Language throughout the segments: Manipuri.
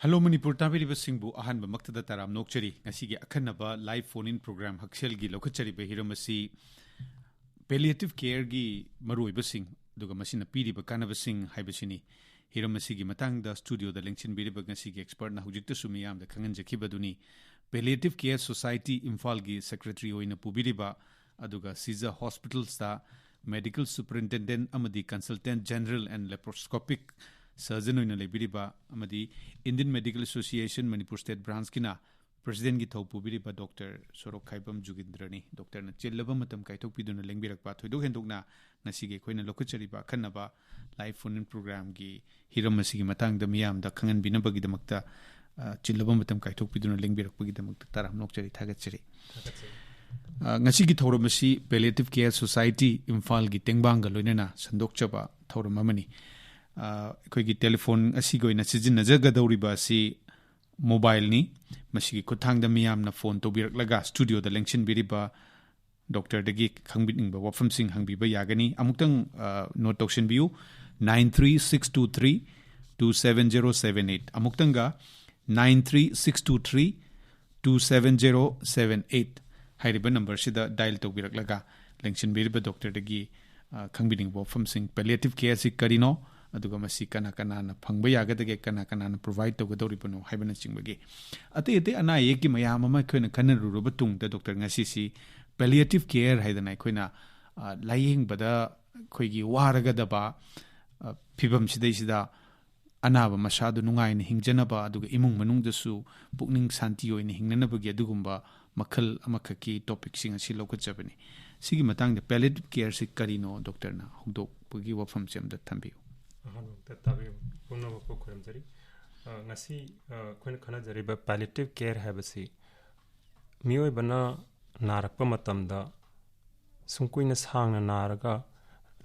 Hello Manipur Tabiriba Singbu Ahanba Maktada Taram Nokchari Ngasigi Akanaba live phone in program Hakshel gi Lokachari Hiramasi Palliative Care gi Marui Basing Duga Masina Piriba Kanabasing Haibashini Hiramasi gi Matang da studio the Lengchin Biriba Ngasigi expert na Hujita Sumiyam the Kangan Jakibaduni Palliative Care Society Imphal gi Secretary Oina Pubiriba Aduga Shija Hospitals da Medical Superintendent Amadi Consultant General and Laparoscopic Surgeon in Libiriba Amadi Indian Medical Association Manipur State Branch Kina President Gitau Pubiriba Dr. Sorokhaibam Jugindra ni Dr. na Chillaba Matam Kaitok Piduna Lengbirak Pato do Hendugna Nasige Koina Lokachariba Kanaba live phone program gi Hiramasigi Matang the Miam the Kangan Binabagi the Makta Chillaba Matam Kaitok Piduna Lengbirak Pagi the Maktaram Nokchari Tagachari Nasigi Thoramasi Palliative Care Society Imphal gi Tengbanga Lunena Sandokchaba Thoramamani Koigi telephone asigo ina sizin najagadawriba si mobile ni masigi kuthangda miyamna phone to birak studio da lengshin biriba doctor dagi khangbiningba wafam sing hangbiba yagani amuktang note tokshin biu 93623 27078 amuktanga 93623 27078 hairiba number sida dial to birak lengshin biriba doctor dagi khangbiningba wafam sing palliative care si karino aduga masi kana na phangba yagadage kana na provide to gadori pano haibana chingbage ate ana yeki mayam ama khoina kana ruruba tungda doctor ngasi si palliative care haidana khoina laying bada khoigi waraga daba phibam sida anaba masadu nungai ni hingjana ba aduga imung manung dasu pukning santi oini hingnana bagi adugumba makhal amakhaki topic sing asi lokachabani sigi matang de palliative care si karino doctor na hudok bagi wafam semda thambiu Ngasi Queen Kanajariba palliative care habasi Mio Bana Narakpa Matamda Sunquinus Hang and Naraga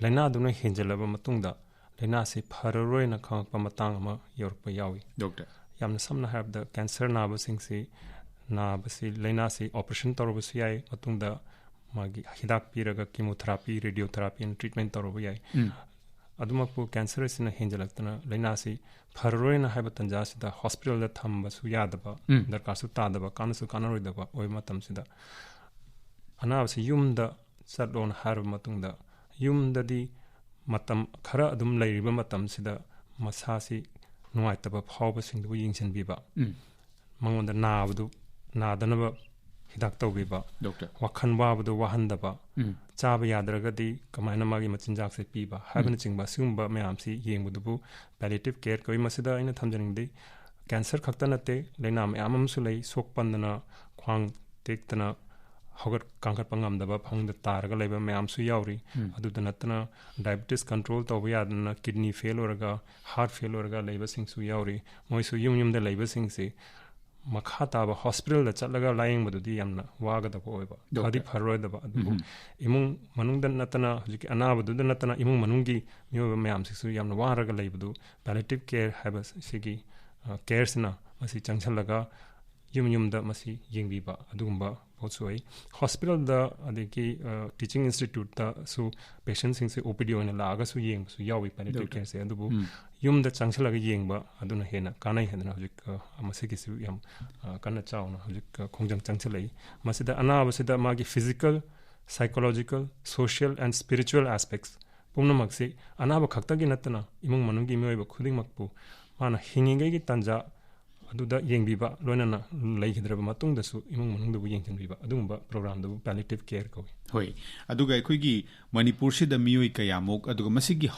Lena Duna Hinjalaba Matunda Lena si Pararoi na Kang Pamatangama Yorpa Yawi Doctor Yam Samna have the cancer nabasing si Nabasi Lena si operation Torobasi Matunda Magi Hidak Piraga chemotherapy radiotherapy and treatment Torobay Adumapu cancer is in a hinjalactana, Lenasi, Paroina Habatanjas, the hospital that Thamba Suyadaba, the Kasutadaba, Kanasu Kanaridaba, Oimatam Sida. Anavs Yum the Sadon Harv Matunda, Yum the di Matam Kara Adum Lariba Matam Sida, Masasi, Noitaba, Hobasing the Wings and Biba. Mang the Navdu, Nadanaba. Hidakto biba doctor wakhanwa badu wahandaba chaba yadragadi kamaina magi machinjak se piba habana chingba sumba mayamsi yengbudu palliative care koi masida ina thamjaningde cancer khakta nate leina mayamam su lei sokpandana khwang tektana hogar kankar pangam daba phangda targa leiba mayam su yauri aduda natna diabetes control to yadna kidney failure ga heart failure ga leiba sing su yauri moisu yum de leiba sing se Makata hospital the Chalaga lying with the Yamna, Waga the Poeba, Hadi Paroi the Imung Manundan Natana, Anaba, the Natana, Imung Manungi, Mu Mam Sisu Yam Waraga Labdu, palliative care habas Sigi, Caresina, Masi Chanchalaga, Yum the Masi Yingbiba, Adumba, Potsway, hospital the teaching institute, the so patients in OPD in Laga su Ying, so Yawi palliative care say Adubu. Yum the Chanchalaga Yingba, Aduna Hena, Kana Hena, Amasiki Yam, Kana Chow, Kongjang Chanchalay, Masida Anabasida Magi physical, psychological, social, and spiritual aspects. Pumnamaxi, Anaba Kaktagi Natana, Imung Manungi Moeba Kuding Makpu, Mana Hinging Tanja, Aduda Yingbiba, Lonana, Lake Dramatung, the Su, Imung Manundu Yingbiba, Adumba program, the palliative care go. Hoi, Aduga Kuigi, Manipur si the Mui Kayamok, Aduga Masigi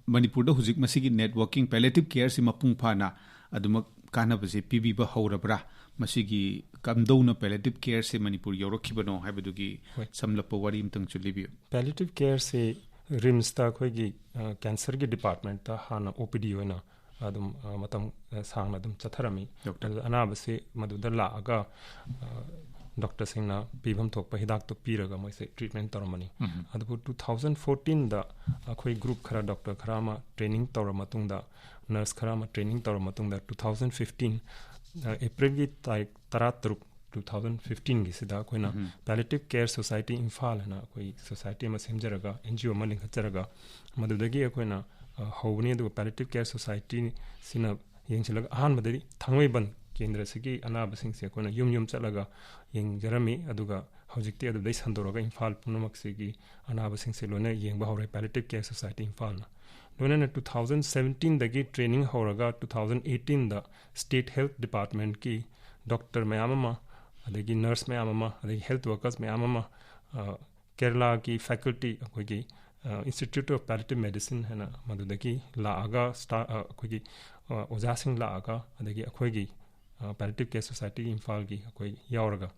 Manipur the Huzik Masigi networking palliative care si Mapung Pana, Aduma Kanabasi, Pibiba Horabra, Masigi Kamdona palliative care si Manipur Yorokibano, Habadugi, some Lapawarim Tung Chulibio. Palliative care si Rimsta Kuigi cancer department, Hana OPD. Adum Matam Sang Madam Chatharami, Dr. Anabasi, Madudala Aga, Dr. Singna, Pibam Topa Hidak to Piraga, my treatment Toromani. At about 2014, the Akoi group Kara Dr. Karama training Toromatunda, Nurse Karama training Toromatunda, 2015, April Taratruk. 2015 gisida koina palliative care society Imphal na koi society ma semjaraga NGO maling hacharaga madudagi koina howni du palliative care society sina ꯌꯦꯡꯁꯤꯜꯂꯒ ꯑꯍꯥꯟꯕꯗꯗꯤ ꯊꯥꯡꯃꯩꯕꯟ ꯀꯦꯟꯗ꯭ꯔꯁꯤꯒꯤ ꯑꯅꯥꯕꯁꯤꯡꯁꯦ ꯑꯩꯈꯣꯏꯅ ꯌꯨꯝ ꯌꯨꯝ ꯆꯠꯂꯒ ꯌꯦꯡꯖꯔꯝꯃꯤ ꯑꯗꯨꯒ ꯍꯧꯖꯤꯛꯇꯤ ꯑꯗꯨꯗꯩ ꯁꯟꯗꯣꯔꯛꯑꯒ ꯏꯝꯐꯥꯜ ꯄꯨꯝꯅꯃꯛꯁꯤꯒꯤ ꯑꯅꯥꯕꯁꯤꯡꯁꯦ ꯂꯣꯏꯅ ꯌꯦꯡꯕ ꯍꯧꯔꯦ ꯄꯦꯂꯦꯇꯤꯚ ꯀꯦꯌꯔ ꯁꯣꯁꯥꯏꯇꯤ ꯏꯝꯐꯥꯜꯅ ꯂꯣꯏꯅꯅ 2017ꯗꯒꯤ ꯇ꯭ꯔꯦꯅꯤꯡ ꯍꯧꯔꯒ 2018ꯗ ꯁ꯭ꯇꯦꯠ ꯍꯦꯜꯊ ꯗꯤꯄꯥꯔꯠꯃꯦꯟꯠꯀꯤ ꯗꯣꯛꯇꯔ ꯃꯌꯥꯝ ꯑꯃ ꯑꯗꯒꯤ ꯅꯔꯁ ꯃꯌꯥꯝ ꯑꯃ ꯑꯗꯒꯤ ꯍꯦꯜꯊ ꯋꯥꯔꯀꯔꯁ ꯃꯌꯥꯝ ꯑꯃ ꯀꯦꯔꯂꯥꯒꯤ ꯐꯦꯀꯜꯇꯤ ꯑꯩꯈꯣꯏꯒꯤ ꯏꯟꯁꯇꯤꯇ꯭ꯌꯨꯠ ꯑꯣꯐ ꯄꯦꯂꯦꯇꯤꯚ ꯃꯦꯗꯤꯁꯤꯟ ꯍꯥꯏꯅ ꯃꯗꯨꯗꯒꯤ ꯂꯥꯛꯑꯒ ꯑꯩꯈꯣꯏꯒꯤ ꯑꯣꯖꯥꯁꯤꯡ ꯂꯥꯛꯑꯒ ꯑꯗꯒꯤ ꯑꯩꯈꯣꯏꯒꯤ ꯄꯦꯂꯦꯇꯤꯚ ꯀꯦꯌꯔ ꯁꯣꯁꯥꯏꯇꯤ ꯏꯝꯐꯥꯜꯒꯤ ꯑꯩꯈꯣꯏ ꯌꯥꯎꯔꯒ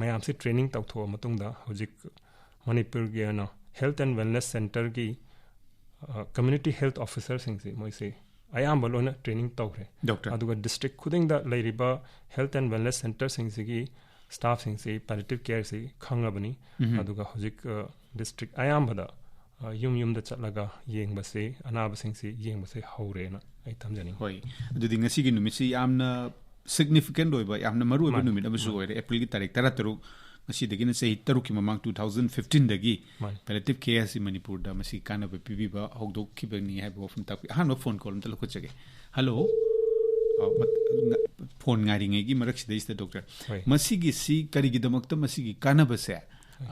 ꯃꯌꯥꯝꯁꯤ ꯇ꯭ꯔꯦꯅꯤꯡ ꯇꯧꯊꯣꯛꯑ ꯃꯇꯨꯡꯗ ꯍꯧꯖꯤꯛ ꯃꯅꯤꯄꯨꯔꯒꯤ ꯑꯣꯏꯅ ꯍꯦꯜꯊ ꯑꯦꯟड ꯋꯦꯜꯅꯦꯁ ꯁꯦꯟꯇꯔꯒꯤ ꯀꯝꯃ꯭ꯌꯨꯅꯤꯇꯤ ꯍꯦꯜꯊ ꯑꯣꯐꯤꯁꯔꯁꯤꯡꯁꯤ ꯃꯣꯏꯁꯤ ꯑꯌꯥꯝꯕ ꯂꯣꯏꯅ ꯇ꯭ꯔꯦꯅꯤꯡ ꯇꯧꯈ꯭ꯔꯦ ꯑꯗꯨꯒ ꯗꯤꯁꯇ꯭ꯔꯤꯛ ꯈꯨꯗꯤꯡꯗ ꯂꯩꯔꯤꯕ ꯍꯦꯜꯊ ꯑꯦꯟड ꯋꯦꯜꯅꯦꯁ ꯁꯦꯟꯇꯔꯁꯤꯡꯁꯤꯒꯤ ꯁ꯭ꯇꯥꯐꯁꯤꯡꯁꯤ ꯄꯦꯂꯦꯇꯤꯚ ꯀꯦꯌꯔꯁꯤ ꯈꯪꯉꯕꯅꯤ ꯑꯗꯨꯒ ꯍꯧꯖꯤꯛ ꯗꯤꯁꯇ꯭ꯔꯤꯛ ꯑꯌꯥꯝꯕꯗ ꯌꯨꯝ ꯌꯨꯝꯗ ꯆꯠꯂꯒ ꯌꯦꯡꯕꯁꯤ ꯑꯅꯥꯕꯁꯤꯡꯁꯤ ꯌꯦꯡꯕꯁꯤ ꯍꯧꯔꯦꯅ ꯑꯩ ꯊꯝꯖꯅꯤꯡꯉꯤ ꯍꯣꯏ ꯑꯗꯨꯗꯤ ꯉꯁꯤꯒꯤ ꯅꯨꯃꯤꯠꯁꯤ ꯌꯥꯝꯅ ꯁꯤꯒꯅꯤꯐꯤꯀꯦꯟꯠ ꯑꯣꯏꯕ ꯌꯥꯝꯅ ꯃꯔꯨ ꯑꯣꯏꯕ ꯅꯨꯃꯤꯠ ꯑꯃꯁꯨ ꯑꯣꯏꯔꯦ ꯑꯦꯄ꯭ꯔꯤꯜꯒꯤ ꯇꯥꯔꯤꯛ 13 ꯉꯁꯤꯗꯒꯤꯅ ꯆꯍꯤ 6ꯀꯤ ꯃꯃꯥꯡ 2015ꯗꯒꯤ ꯄꯦꯂꯦꯇꯤꯚ ꯀꯦꯌꯔꯁꯤ ꯃꯅꯤꯄꯨꯔꯗ ꯃꯁꯤ ꯀꯥꯟꯅꯕ ꯄꯤꯕꯤꯕ ꯍꯧꯗꯣꯛꯈꯤꯕꯅꯤ ꯍꯥꯏꯕ ꯋꯥꯐꯝ ꯇꯥꯛꯄꯤ ꯑꯍꯥꯟꯕ ꯐꯣꯟ ꯀꯣꯜ ꯑꯝꯇ ꯂꯧꯈꯠꯆꯒꯦ ꯍꯜꯂꯣ ꯐꯣꯟ ꯉꯥꯏꯔꯤꯉꯩꯒꯤ ꯃꯔꯛꯁꯤꯗꯩꯁꯤꯗ ꯗꯣꯛꯇꯔ ꯃꯁꯤꯒꯤꯁꯤ ꯀꯔꯤꯒꯤꯗꯃꯛꯇ ꯃꯁꯤꯒꯤ ꯀꯥꯟꯅꯕꯁꯦ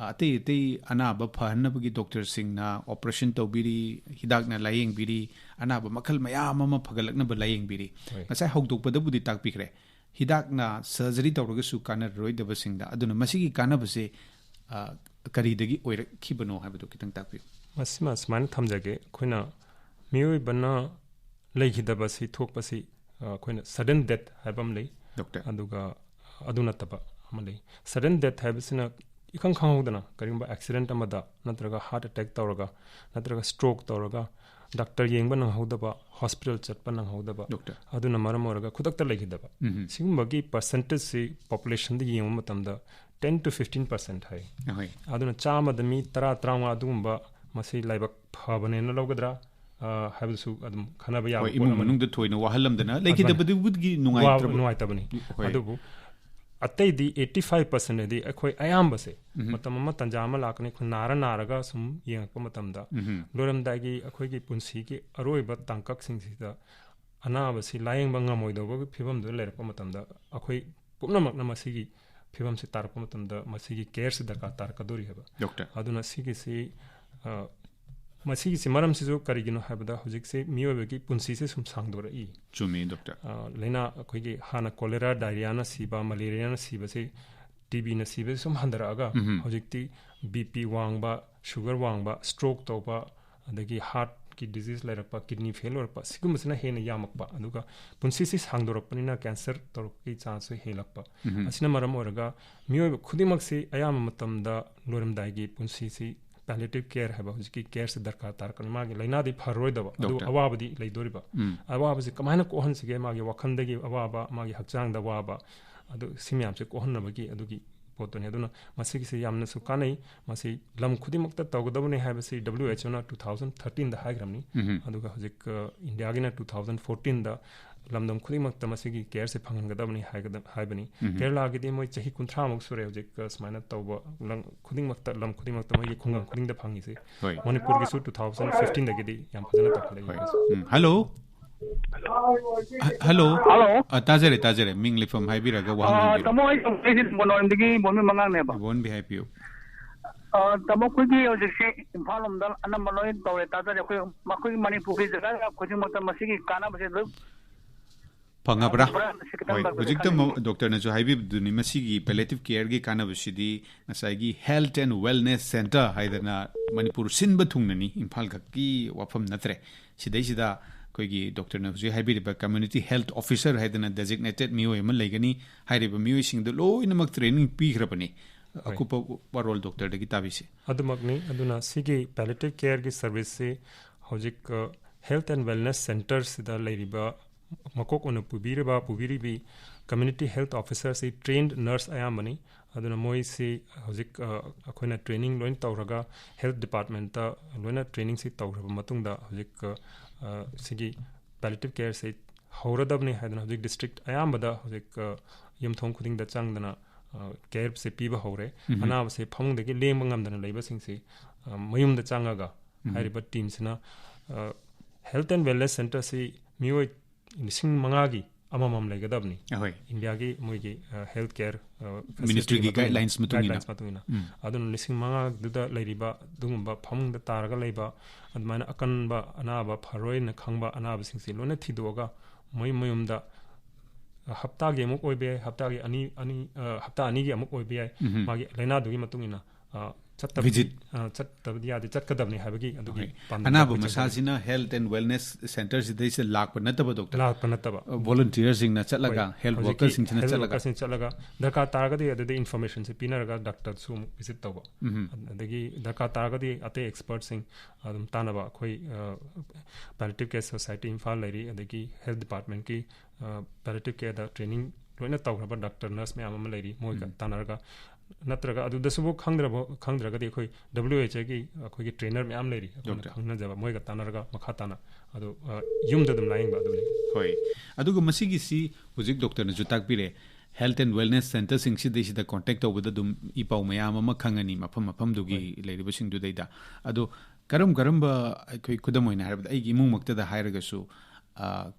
ꯑꯇꯩ ꯑꯇꯩ ꯑꯅꯥꯕ ꯐꯍꯟꯅꯕꯒꯤ ꯗꯣꯛꯇꯔꯁꯤꯡꯅ ꯑꯣꯄꯔꯦꯁꯟ ꯇꯧꯕꯤꯔꯤ ꯍꯤꯗꯥꯛꯅ ꯂꯥꯌꯦꯡꯕꯤꯔꯤ ꯑꯅꯥꯕ ꯃꯈꯜ ꯃꯌꯥꯝ ꯑꯃ ꯐꯒꯠꯂꯛꯅꯕ ꯂꯥꯌꯦꯡꯕꯤꯔꯤ ꯉꯁꯥꯏ ꯍꯧꯗꯣꯛꯄꯗꯕꯨꯗꯤ ꯇꯥꯛꯄꯤꯈ꯭ꯔꯦ ꯍꯤꯗꯥꯛꯅ ꯁꯔꯖꯔꯤ ꯇꯧꯔꯒꯁꯨ ꯀꯥꯟꯅꯔꯣꯏꯗꯕꯁꯤꯡꯗ ꯑꯗꯨꯅ ꯃꯁꯤꯒꯤ ꯀꯥꯟꯅꯕꯁꯦ ꯀꯔꯤꯗꯒꯤ ꯑꯣꯏꯔꯛꯈꯤꯕꯅꯣ ꯍꯥꯏꯕꯗꯣ ꯈꯤꯇꯪ ꯇꯥꯛꯄꯤꯌꯨ ꯃꯁꯤꯃ ꯁꯨꯃꯥꯏꯅ ꯊꯝꯖꯒꯦ ꯑꯩꯈꯣꯏꯅ ꯃꯤꯑꯣꯏꯕꯅ ꯂꯩꯈꯤꯗꯕꯁꯤ ꯊꯣꯛꯄꯁꯤ ꯑꯩꯈꯣꯏꯅ ꯁꯗꯟ ꯗꯦꯠ ꯍꯥꯏꯕ ꯑꯃ ꯂꯩ ꯑꯗꯨꯒ ꯑꯗꯨ ꯅꯠꯇꯕ ꯑꯃ ꯂꯩ ꯁꯗꯟ ꯗꯦꯠ ꯍꯥꯏꯕꯁꯤꯅ ꯏꯈꯪ ꯈꯪꯍꯧꯗꯅ ꯀꯔꯤꯒꯨꯝꯕ ꯑꯦꯛꯁꯤꯗꯦꯟꯠ ꯑꯃꯗ ꯅꯠꯇ꯭ꯔꯒ ꯍꯥꯔꯠ ꯑꯦꯇꯦꯛ ꯇꯧꯔꯒ ꯅꯠꯇ꯭ꯔꯒ ꯁ꯭ꯇ꯭ꯔꯣꯛ ꯇꯧꯔꯒ ꯗꯥꯛꯇꯔ ꯌꯦꯡꯕ ꯅꯪꯍꯧꯗꯕ ꯍꯣꯁꯄꯤꯇꯥꯜ ꯆꯠꯄ ꯅꯪꯍꯧꯗꯕ ꯑꯗꯨꯅ ꯃꯔꯝ ꯑꯣꯏꯔꯒ ꯈꯨꯗꯛꯇ ꯂꯩꯈꯤꯗꯕ ꯁꯤꯒꯨꯝꯕꯒꯤ ꯄꯔꯁꯦꯟꯇꯦꯖꯁꯤ ꯄꯣꯄꯨꯂꯦꯁꯟꯗ ꯌꯦꯡꯕ ꯃꯇꯝꯗ 10 to 15% ꯍꯥꯏ ꯑꯗꯨꯅ ꯆꯥꯝꯃꯗ ꯃꯤ 10-15 ꯑꯗꯨꯒꯨꯝꯕ ꯃꯁꯤ ꯂꯥꯏꯕꯛ ꯐꯕꯅꯦꯅ ꯂꯧꯒꯗ꯭ꯔꯥ ꯍꯥꯏꯕꯗꯨꯁꯨ ꯑꯗꯨꯝ ꯈꯟꯅꯕ ꯌꯥꯕ ꯄꯣꯠ ꯏꯃꯨꯡ ꯃꯅꯨꯡꯗ ꯊꯣꯏꯅ ꯋꯥꯍꯜꯂꯝꯗꯅ ꯂꯩꯈꯤꯗꯕꯗꯨꯕꯨꯗꯤ ꯅꯨꯡꯉꯥꯏꯇꯕꯅꯤ ꯑꯗꯨꯕꯨ ꯑꯇꯩꯗꯤ 85% ꯍꯥꯏꯗꯤ ꯑꯩꯈꯣꯏ ꯑꯌꯥꯝꯕꯁꯦ ꯃꯇꯝ ꯑꯃ ꯇꯟꯖꯥ ꯑꯃ ꯂꯥꯛꯀꯅꯤ ꯑꯩꯈꯣꯏ ꯅꯥꯔꯒ ꯁꯨꯝ ꯌꯦꯡꯉꯛꯄ ꯃꯇꯝꯗ ꯂꯣꯏꯔꯝꯗꯥꯏꯒꯤ ꯑꯩꯈꯣꯏꯒꯤ ꯄꯨꯟꯁꯤꯒꯤ ꯑꯔꯣꯏꯕ ꯇꯥꯡꯀꯛꯁꯤꯡꯁꯤꯗ ꯑꯅꯥꯕꯁꯤ ꯂꯥꯌꯦꯡꯕ ꯉꯝꯃꯣꯏꯗꯧꯕꯒꯤ ꯐꯤꯕꯝꯗꯨꯗ ꯂꯩꯔꯛꯄ ꯃꯇꯝꯗ ꯑꯩꯈꯣꯏ ꯄꯨꯝꯅꯃꯛꯅ ꯃꯁꯤꯒꯤ ꯐꯤꯕꯝꯁꯤ ꯇꯥꯔꯛꯄ ꯃꯇꯝꯗ ꯃꯁꯤꯒꯤ ꯀꯦꯌꯔꯁꯤ ꯗꯔꯀꯥꯔ ꯇꯥꯔꯛꯀꯗꯣꯔꯤ ꯍꯥꯏꯕ ꯑꯗꯨꯅ ꯃꯁꯤꯒꯤꯁꯤ ꯃꯔꯝꯁꯤꯁꯨ ꯀꯔꯤꯒꯤꯅꯣ ꯍꯥꯏꯕꯗ ꯍꯧꯖꯤꯛꯁꯤ ꯃꯤꯑꯣꯏꯕꯒꯤ ꯄꯨꯟꯁꯤꯁꯦ ꯁꯨꯝ ꯁꯥꯡꯗꯣꯔꯛꯏ ꯆꯨꯝꯃꯤ ꯗꯣꯛꯇꯔ ꯂꯩꯅꯥ ꯑꯩꯈꯣꯏꯒꯤ ꯍꯥꯟꯅ ꯀꯣꯂꯦꯔꯥ ꯗꯥꯏꯔꯤꯌꯥꯅ ꯁꯤꯕ ꯃलेꯔꯤꯌꯥꯅ ꯁꯤꯕꯁꯤ ꯇꯤꯕꯤꯅ ꯁꯤꯕꯁꯤ ꯁꯨꯝ ꯍꯟꯊꯔꯛꯑꯒ ꯍꯧꯖꯤꯛꯇꯤ BP ꯋꯥꯡꯕ ꯁꯨꯒꯔ ꯋꯥꯡꯕ ꯁ꯭ꯇ꯭ꯔꯣꯛ ꯇꯧꯕ ꯑꯗꯒꯤ ꯍꯥꯔꯠꯀꯤ ꯗꯤꯖꯤꯖ ꯂꯩꯔꯛꯄ ꯀꯤꯗꯅꯤ ꯐꯦꯜ ꯑꯣꯏꯔꯛꯄ ꯁꯤꯒꯨꯝꯕꯁꯤꯅ ꯍꯦꯟꯅ ꯌꯥꯝꯃꯛꯄ ꯑꯗꯨꯒ ꯄꯨꯟꯁꯤꯁꯤ ꯁꯥꯡꯗꯣꯔꯛꯄꯅꯤꯅ ꯀꯦꯟꯁꯔ ꯇꯧꯔꯛꯄꯒꯤ ꯆꯥꯟꯁꯁꯨ ꯍꯦꯜꯂꯛꯄ ꯑꯁꯤꯅ ꯃꯔꯝ ꯑꯣꯏꯔꯒ ꯃꯤꯑꯣꯏꯕ ꯈꯨꯗꯤꯡꯃꯛꯁꯤ ꯑꯌꯥꯝꯕ ꯃꯇꯝꯗ ꯂꯣꯏꯔꯝꯗꯥꯏꯒꯤ ꯄꯨꯟꯁꯤꯁꯤ ꯄꯦꯂꯦꯇꯤꯚ ꯀꯦꯌꯔ ꯍꯥꯏꯕ ꯍꯧꯖꯤꯛꯀꯤ ꯀꯦꯌꯔꯁꯤ ꯗꯔꯀꯥꯔ ꯇꯥꯔꯛꯀꯅꯤ ꯃꯥꯒꯤ ꯂꯥꯏꯅꯥꯗꯤ ꯐꯔꯔꯣꯏꯗꯕ ꯑꯗꯨ ꯑꯋꯥꯕꯗꯤ ꯂꯩꯗꯣꯔꯤꯕ ꯑꯋꯥꯕꯁꯤ ꯀꯃꯥꯏꯅ ꯀꯣꯛꯍꯟꯁꯤꯒꯦ ꯃꯥꯒꯤ ꯋꯥꯈꯜꯗꯒꯤ ꯑꯋꯥꯕ ꯃꯥꯒꯤ ꯍꯛꯆꯥꯡꯗ ꯑꯋꯥꯕ ꯑꯗꯨ ꯁꯤ ꯃꯌꯥꯝꯁꯦ ꯀꯣꯛꯍꯟꯅꯕꯒꯤ ꯑꯗꯨꯒꯤ ꯄꯣꯠꯇꯨꯅꯤ ꯑꯗꯨꯅ ꯃꯁꯤꯒꯤꯁꯤ ꯌꯥꯝꯅꯁꯨ ꯀꯥꯟꯅꯩ ꯃꯁꯤ ꯂꯝ ꯈꯨꯗꯤꯡꯃꯛꯇ ꯇꯧꯒꯗꯕꯅꯤ ꯍꯥꯏꯕꯁꯤ WHOꯅ 2013ꯗ ꯍꯥꯏꯈ꯭ꯔꯕꯅꯤ ꯑꯗꯨꯒ ꯍꯧꯖꯤꯛ ꯏꯟꯗꯤꯌꯥꯒꯤꯅ 2014ꯗ ꯂꯝꯗꯝ ꯈꯨꯗꯤꯡꯃꯛꯇ ꯃꯁꯤꯒꯤ ꯀꯦꯌꯔꯁꯤ ꯐꯪꯍꯟꯒꯗꯕꯅꯤ ꯍꯥꯏꯕꯅꯤ ꯀꯦꯔꯂꯥꯒꯤꯗꯤ ꯃꯣꯏ ꯆꯍꯤ 30ꯃꯨꯛ ꯁꯨꯔꯦ ꯍꯧꯖꯤꯛ ꯁꯨꯃꯥꯏꯅ ꯇꯧꯕ ꯂꯝ ꯈꯨꯗꯤꯡꯃꯛꯇ ꯃꯣꯏꯒꯤ ꯈꯨꯡꯒꯪ ꯈꯨꯗꯤꯡꯗ ꯐꯪꯉꯤꯁꯤ ꯃꯅꯤꯄꯨꯔꯒꯤꯁꯨ 2015ꯗꯒꯤꯗꯤ ꯌꯥꯝ ꯐꯖꯅ ꯇꯧꯈꯠꯂꯛꯏ ꯍꯜꯂꯣ ꯇꯥꯖꯔꯦ ꯃꯤꯡ ꯂꯩꯐꯝ ꯍꯥꯏꯕꯤꯔꯒ ꯋꯥꯍꯪ ꯍꯪꯕꯤꯔꯣ ꯇꯥꯃꯣ ꯑꯩꯁꯤ ꯕꯣꯅꯣꯏꯗꯒꯤ ꯕꯣꯟꯃꯤ ꯃꯉꯥꯡꯅꯦꯕ ꯏꯕꯣꯟꯕꯤ ꯍꯥꯏꯕꯤꯌꯨ ꯇꯥꯃꯣ ꯑꯩꯈꯣꯏꯒꯤ ꯍꯧꯖꯤꯛꯁꯤ ꯏꯝꯐꯥꯜ ꯂꯣꯝꯗ ꯑꯅꯝꯕ ꯂꯣꯏ ꯇꯧꯔꯦ ꯇꯥꯖꯔꯦ ꯑꯩꯈꯣꯏꯒꯤ ꯃꯅꯤꯄꯨꯔꯒꯤ ꯖꯒꯥ ꯈꯨꯗꯤꯡꯃꯛꯇ ꯃꯁꯤꯒꯤ ꯀꯥꯟꯅꯕꯁꯦ ꯂꯣꯏ ꯐꯪꯉꯕ꯭ꯔꯥ ꯍꯣꯏ ꯍꯧꯖꯤꯛꯇ ꯗꯣꯛꯇꯔꯅꯁꯨ ꯍꯥꯏꯕꯤꯕꯗꯨꯅꯤ ꯃꯁꯤꯒꯤ ꯄꯦꯂꯦꯇꯤꯚ ꯀꯦꯌꯔꯒꯤ ꯀꯥꯟꯅꯕꯁꯤꯗꯤ ꯉꯁꯥꯏꯒꯤ ꯍꯦꯜꯊ ꯑꯦꯟड ꯋꯦꯜꯅꯦꯁ ꯁꯦꯟꯇꯔ ꯍꯥꯏꯗꯅ ꯃꯅꯤꯄꯨꯔ ꯁꯤꯟꯕ ꯊꯨꯡꯅꯅꯤ ꯏꯝꯐꯥꯜ ꯈꯛꯀꯤ ꯋꯥꯐꯝ ꯅꯠꯇ꯭ꯔꯦ ꯁꯤꯗꯩꯁꯤꯗ ꯑꯩꯈꯣꯏꯒꯤ ꯗꯣꯛꯇꯔꯅ ꯍꯧꯖꯤꯛ ꯍꯥꯏꯕꯤꯔꯤꯕ ꯀꯝꯃ꯭ꯌꯨꯅꯤꯇꯤ ꯍꯦꯜꯊ ꯑꯣꯐꯤꯁꯔ ꯍꯥꯏꯗꯅ ꯗꯦꯖꯤꯒꯅꯦꯇꯦꯗ ꯃꯤꯑꯣꯏ ꯑꯃ ꯂꯩꯒꯅꯤ ꯍꯥꯏꯔꯤꯕ ꯃꯤꯑꯣꯏꯁꯤꯡꯗ ꯂꯣꯏꯅꯃꯛ ꯇ꯭ꯔꯦꯅꯤꯡ ꯄꯤꯈ꯭ꯔꯕꯅꯤ ꯑꯀꯨꯞꯄ ꯋꯥꯔꯣꯜ ꯗꯣꯛꯇꯔꯗꯒꯤ ꯇꯥꯕꯤꯁꯤ ꯑꯗꯨꯃꯛꯅꯤ ꯑꯗꯨꯅ ꯁꯤꯒꯤ ꯄꯦꯂꯦꯇꯤꯚ ꯀꯦꯌꯔꯒꯤ ꯁꯔꯚꯤꯁꯁꯤ ꯍꯧꯖꯤꯛ ꯍꯦꯜꯊ ꯑꯦꯟड ꯋꯦꯜꯅꯦꯁ ꯁꯦꯟꯇꯔꯁꯤꯗ ꯂꯩꯔꯤꯕ ꯃꯀꯣꯛ ꯑꯣꯏꯅ ꯄꯨꯕꯤꯔꯤꯕꯤ ꯀꯝꯃ꯭ꯌꯨꯅꯤꯇꯤ ꯍꯦꯜꯊ ꯑꯣꯐꯤꯁꯔꯁꯤ ꯇ꯭ꯔꯦꯟഡ് ꯅꯔꯁ ꯑꯌꯥꯝꯕꯅꯤ ꯑꯗꯨꯅ ꯃꯣꯏꯁꯤ ꯍꯧꯖꯤꯛ ꯑꯩꯈꯣꯏꯅ ꯇ꯭ꯔꯦꯅꯤꯡ ꯂꯣꯏꯅ ꯇꯧꯔꯒ ꯍꯦꯜꯊ ꯗꯤꯄꯥꯔꯠꯃꯦꯟꯇ ꯂꯣꯏꯅ ꯇ꯭ꯔꯦꯅꯤꯡꯁꯤ ꯇꯧꯈ꯭ꯔꯕ ꯃꯇꯨꯡꯗ ꯍꯧꯖꯤꯛ ꯁꯤꯒꯤ ꯄꯦꯂꯦꯇꯤꯚ ꯀꯦꯌꯔꯁꯤ ꯍꯧꯔꯗꯕꯅꯤ ꯍꯥꯏꯗꯅ ꯍꯧꯖꯤꯛ ꯗꯤꯁꯇ꯭ꯔꯤꯛ ꯑꯌꯥꯝꯕꯗ ꯍꯧꯖꯤꯛ ꯌꯨꯝꯊꯣꯡ ꯈꯨꯗꯤꯡꯗ ꯆꯪꯗꯅ ꯀꯦꯌꯔꯁꯦ ꯄꯤꯕ ꯍꯧꯔꯦ ꯑꯅꯥꯕꯁꯦ ꯐꯃꯨꯡꯗꯒꯤ ꯂꯦꯡꯕ ꯉꯝꯗꯅ ꯂꯩꯕꯁꯤꯡꯁꯤ ꯃꯌꯨꯝꯗ ꯆꯪꯉꯒ ꯍꯥꯏꯔꯤꯕ ꯇꯤꯝꯁꯤꯅ ꯍꯦꯜꯊ ꯑꯦꯟड ꯋꯦꯜꯅꯦꯁ ꯁꯦꯟꯇꯔꯁꯤ ꯃꯤꯑꯣꯏ ꯂꯤꯁꯤꯡ ꯃꯉꯥꯒꯤ ꯑꯃꯃꯝ ꯂꯩꯒꯗꯕꯅꯤ ꯑꯍꯣꯏ ꯏꯟꯗꯤꯌꯥꯒꯤ ꯃꯣꯏꯒꯤ ꯍꯦꯜꯊ ꯀꯦꯌꯔ ꯃꯤꯅꯤꯁꯇ꯭ꯔꯤꯒꯤ ꯒꯥꯏꯗꯂꯥꯏꯟꯁ ꯃꯇꯨꯡ ꯏꯟꯅ ꯑꯗꯨꯅ ꯂꯤꯁꯤꯡ ꯃꯉꯥꯗꯨꯗ ꯂꯩꯔꯤꯕ ꯑꯗꯨꯒꯨꯝꯕ ꯐꯃꯨꯡꯗ ꯇꯥꯔꯒ ꯂꯩꯕ ꯑꯗꯨꯃꯥꯏꯅ ꯑꯀꯟꯕ ꯑꯅꯥꯕ ꯐꯔꯣꯏꯅ ꯈꯪꯕ ꯑꯅꯥꯕꯁꯤꯡꯁꯤ ꯂꯣꯏꯅ ꯊꯤꯗꯣꯛꯑꯒ ꯃꯌꯨꯝꯗ ꯍꯞꯇꯥꯒꯤ ꯑꯃꯨꯛ ꯑꯣꯏꯕ ꯌꯥꯏ ꯍꯞꯇꯥ ꯑꯅꯤꯒꯤ ꯑꯃꯨꯛ ꯑꯣꯏꯕ ꯌꯥꯏ ꯃꯥꯒꯤ ꯂꯥꯏꯅꯥꯗꯨꯒꯤ ꯃꯇꯨꯡ ꯏꯟꯅ ꯆꯠꯇꯕꯗꯤ ꯌꯥꯗꯦ ꯆꯠꯀꯗꯕꯅꯤ ꯍꯥꯏꯕꯒꯤ ꯑꯗꯨꯒꯤ ꯑꯅꯥꯕ ꯃꯁꯥꯁꯤꯅ ꯍꯦꯜꯊ ꯑꯦꯟड ꯋꯦꯜꯅꯦꯁ ꯁꯦꯟꯇꯔꯁꯤꯗꯩꯁꯤꯗ ꯂꯥꯛꯄ ꯅꯠꯇꯕ ꯗꯣꯛꯇꯔ ꯂꯥꯛꯄ ꯅꯠꯇꯕ ꯚꯣꯂꯨꯟꯇꯤꯌꯔꯁꯤꯡꯅ ꯆꯠꯂꯒ ꯍꯦꯜꯊ ꯋꯥꯔꯀꯔꯁꯤꯡꯁꯤꯅ ꯆꯠꯂꯒ ꯗꯔꯀꯥꯔ ꯇꯥꯔꯒꯗꯤ ꯑꯗꯨꯗ ꯏꯟꯐꯣꯔꯃꯦꯁꯟꯁꯦ ꯄꯤꯅꯔꯒ ꯗꯥꯛꯇꯔꯁꯨ ꯑꯃꯨꯛ ꯚꯤꯖꯤꯠ ꯇꯧꯕ ꯑꯗꯒꯤ ꯗꯔꯀꯥꯔ ꯇꯥꯔꯒꯗꯤ ꯑꯇꯩ ꯑꯦꯛꯁꯄꯔꯠꯁꯤꯡ ꯑꯗꯨꯝ ꯇꯥꯟꯅꯕ ꯑꯩꯈꯣꯏ Palliative Care Society Imphal ꯂꯩꯔꯤ ꯑꯗꯒꯤ ꯍꯦꯜꯊ ꯗꯤꯄꯥꯔꯠꯃꯦꯟꯠꯀꯤ Palliative Careꯗ ꯇ꯭ꯔꯦꯅꯤꯡ ꯂꯣꯏꯅ ꯇꯧꯈ꯭ꯔꯕ ꯗꯥꯛꯇꯔ ꯅꯔꯁ ꯃꯌꯥꯝ ꯑꯃ ꯂꯩꯔꯤ ꯃꯣꯏꯒ ꯇꯥꯟꯅꯔꯒ ꯅꯠꯇ꯭ꯔꯒ ꯑꯗꯨꯗꯁꯨꯕꯨ ꯈꯪꯗ꯭ꯔꯒꯗꯤ ꯑꯩꯈꯣꯏ WHOꯒꯤ ꯑꯩꯈꯣꯏꯒꯤ ट्रेनर ꯃꯌꯥꯝ ꯂꯩꯔꯤ ꯑꯩꯈꯣꯏꯅ ꯈꯪꯅꯖꯕ ꯃꯣꯏꯒ ꯇꯥꯟꯅꯔꯒ ꯃꯈꯥ ꯇꯥꯅ ꯑꯗꯨ ꯌꯨꯝꯗ ꯑꯗꯨꯝ ꯂꯥꯌꯦꯡꯕ ꯑꯗꯨꯅꯤ ꯍꯣꯏ ꯑꯗꯨꯒ ꯃꯁꯤꯒꯤꯁꯤ ꯍꯧꯖꯤꯛ ꯗꯣꯛꯇꯔꯅꯁꯨ ꯇꯥꯛꯄꯤꯔꯦ ꯍꯦꯜꯊ ꯑꯦꯟड ꯋꯦꯜꯅꯦꯁ ꯁꯦꯟꯇꯔꯁꯤꯡꯁꯤꯗꯩꯁꯤꯗ ꯀꯣꯟꯇꯦꯛ ꯇꯧꯕꯗ ꯑꯗꯨꯝ ꯏ ꯄꯥꯎ ꯃꯌꯥꯝ ꯑꯃ ꯈꯪꯉꯅꯤ ꯃꯐꯝꯗꯨꯒꯤ ꯂꯩꯔꯤꯕꯁꯤꯡꯗꯨꯗꯩꯗ ꯑꯗꯣ ꯀꯔꯝꯕ ꯑꯩꯈꯣꯏ ꯈꯨꯗꯝ ꯑꯣꯏꯅ ꯍꯥꯏꯔꯕꯗ ꯑꯩꯒꯤ ꯏꯃꯨꯡꯃꯛꯇꯗ ꯍꯥꯏꯔꯒꯁꯨ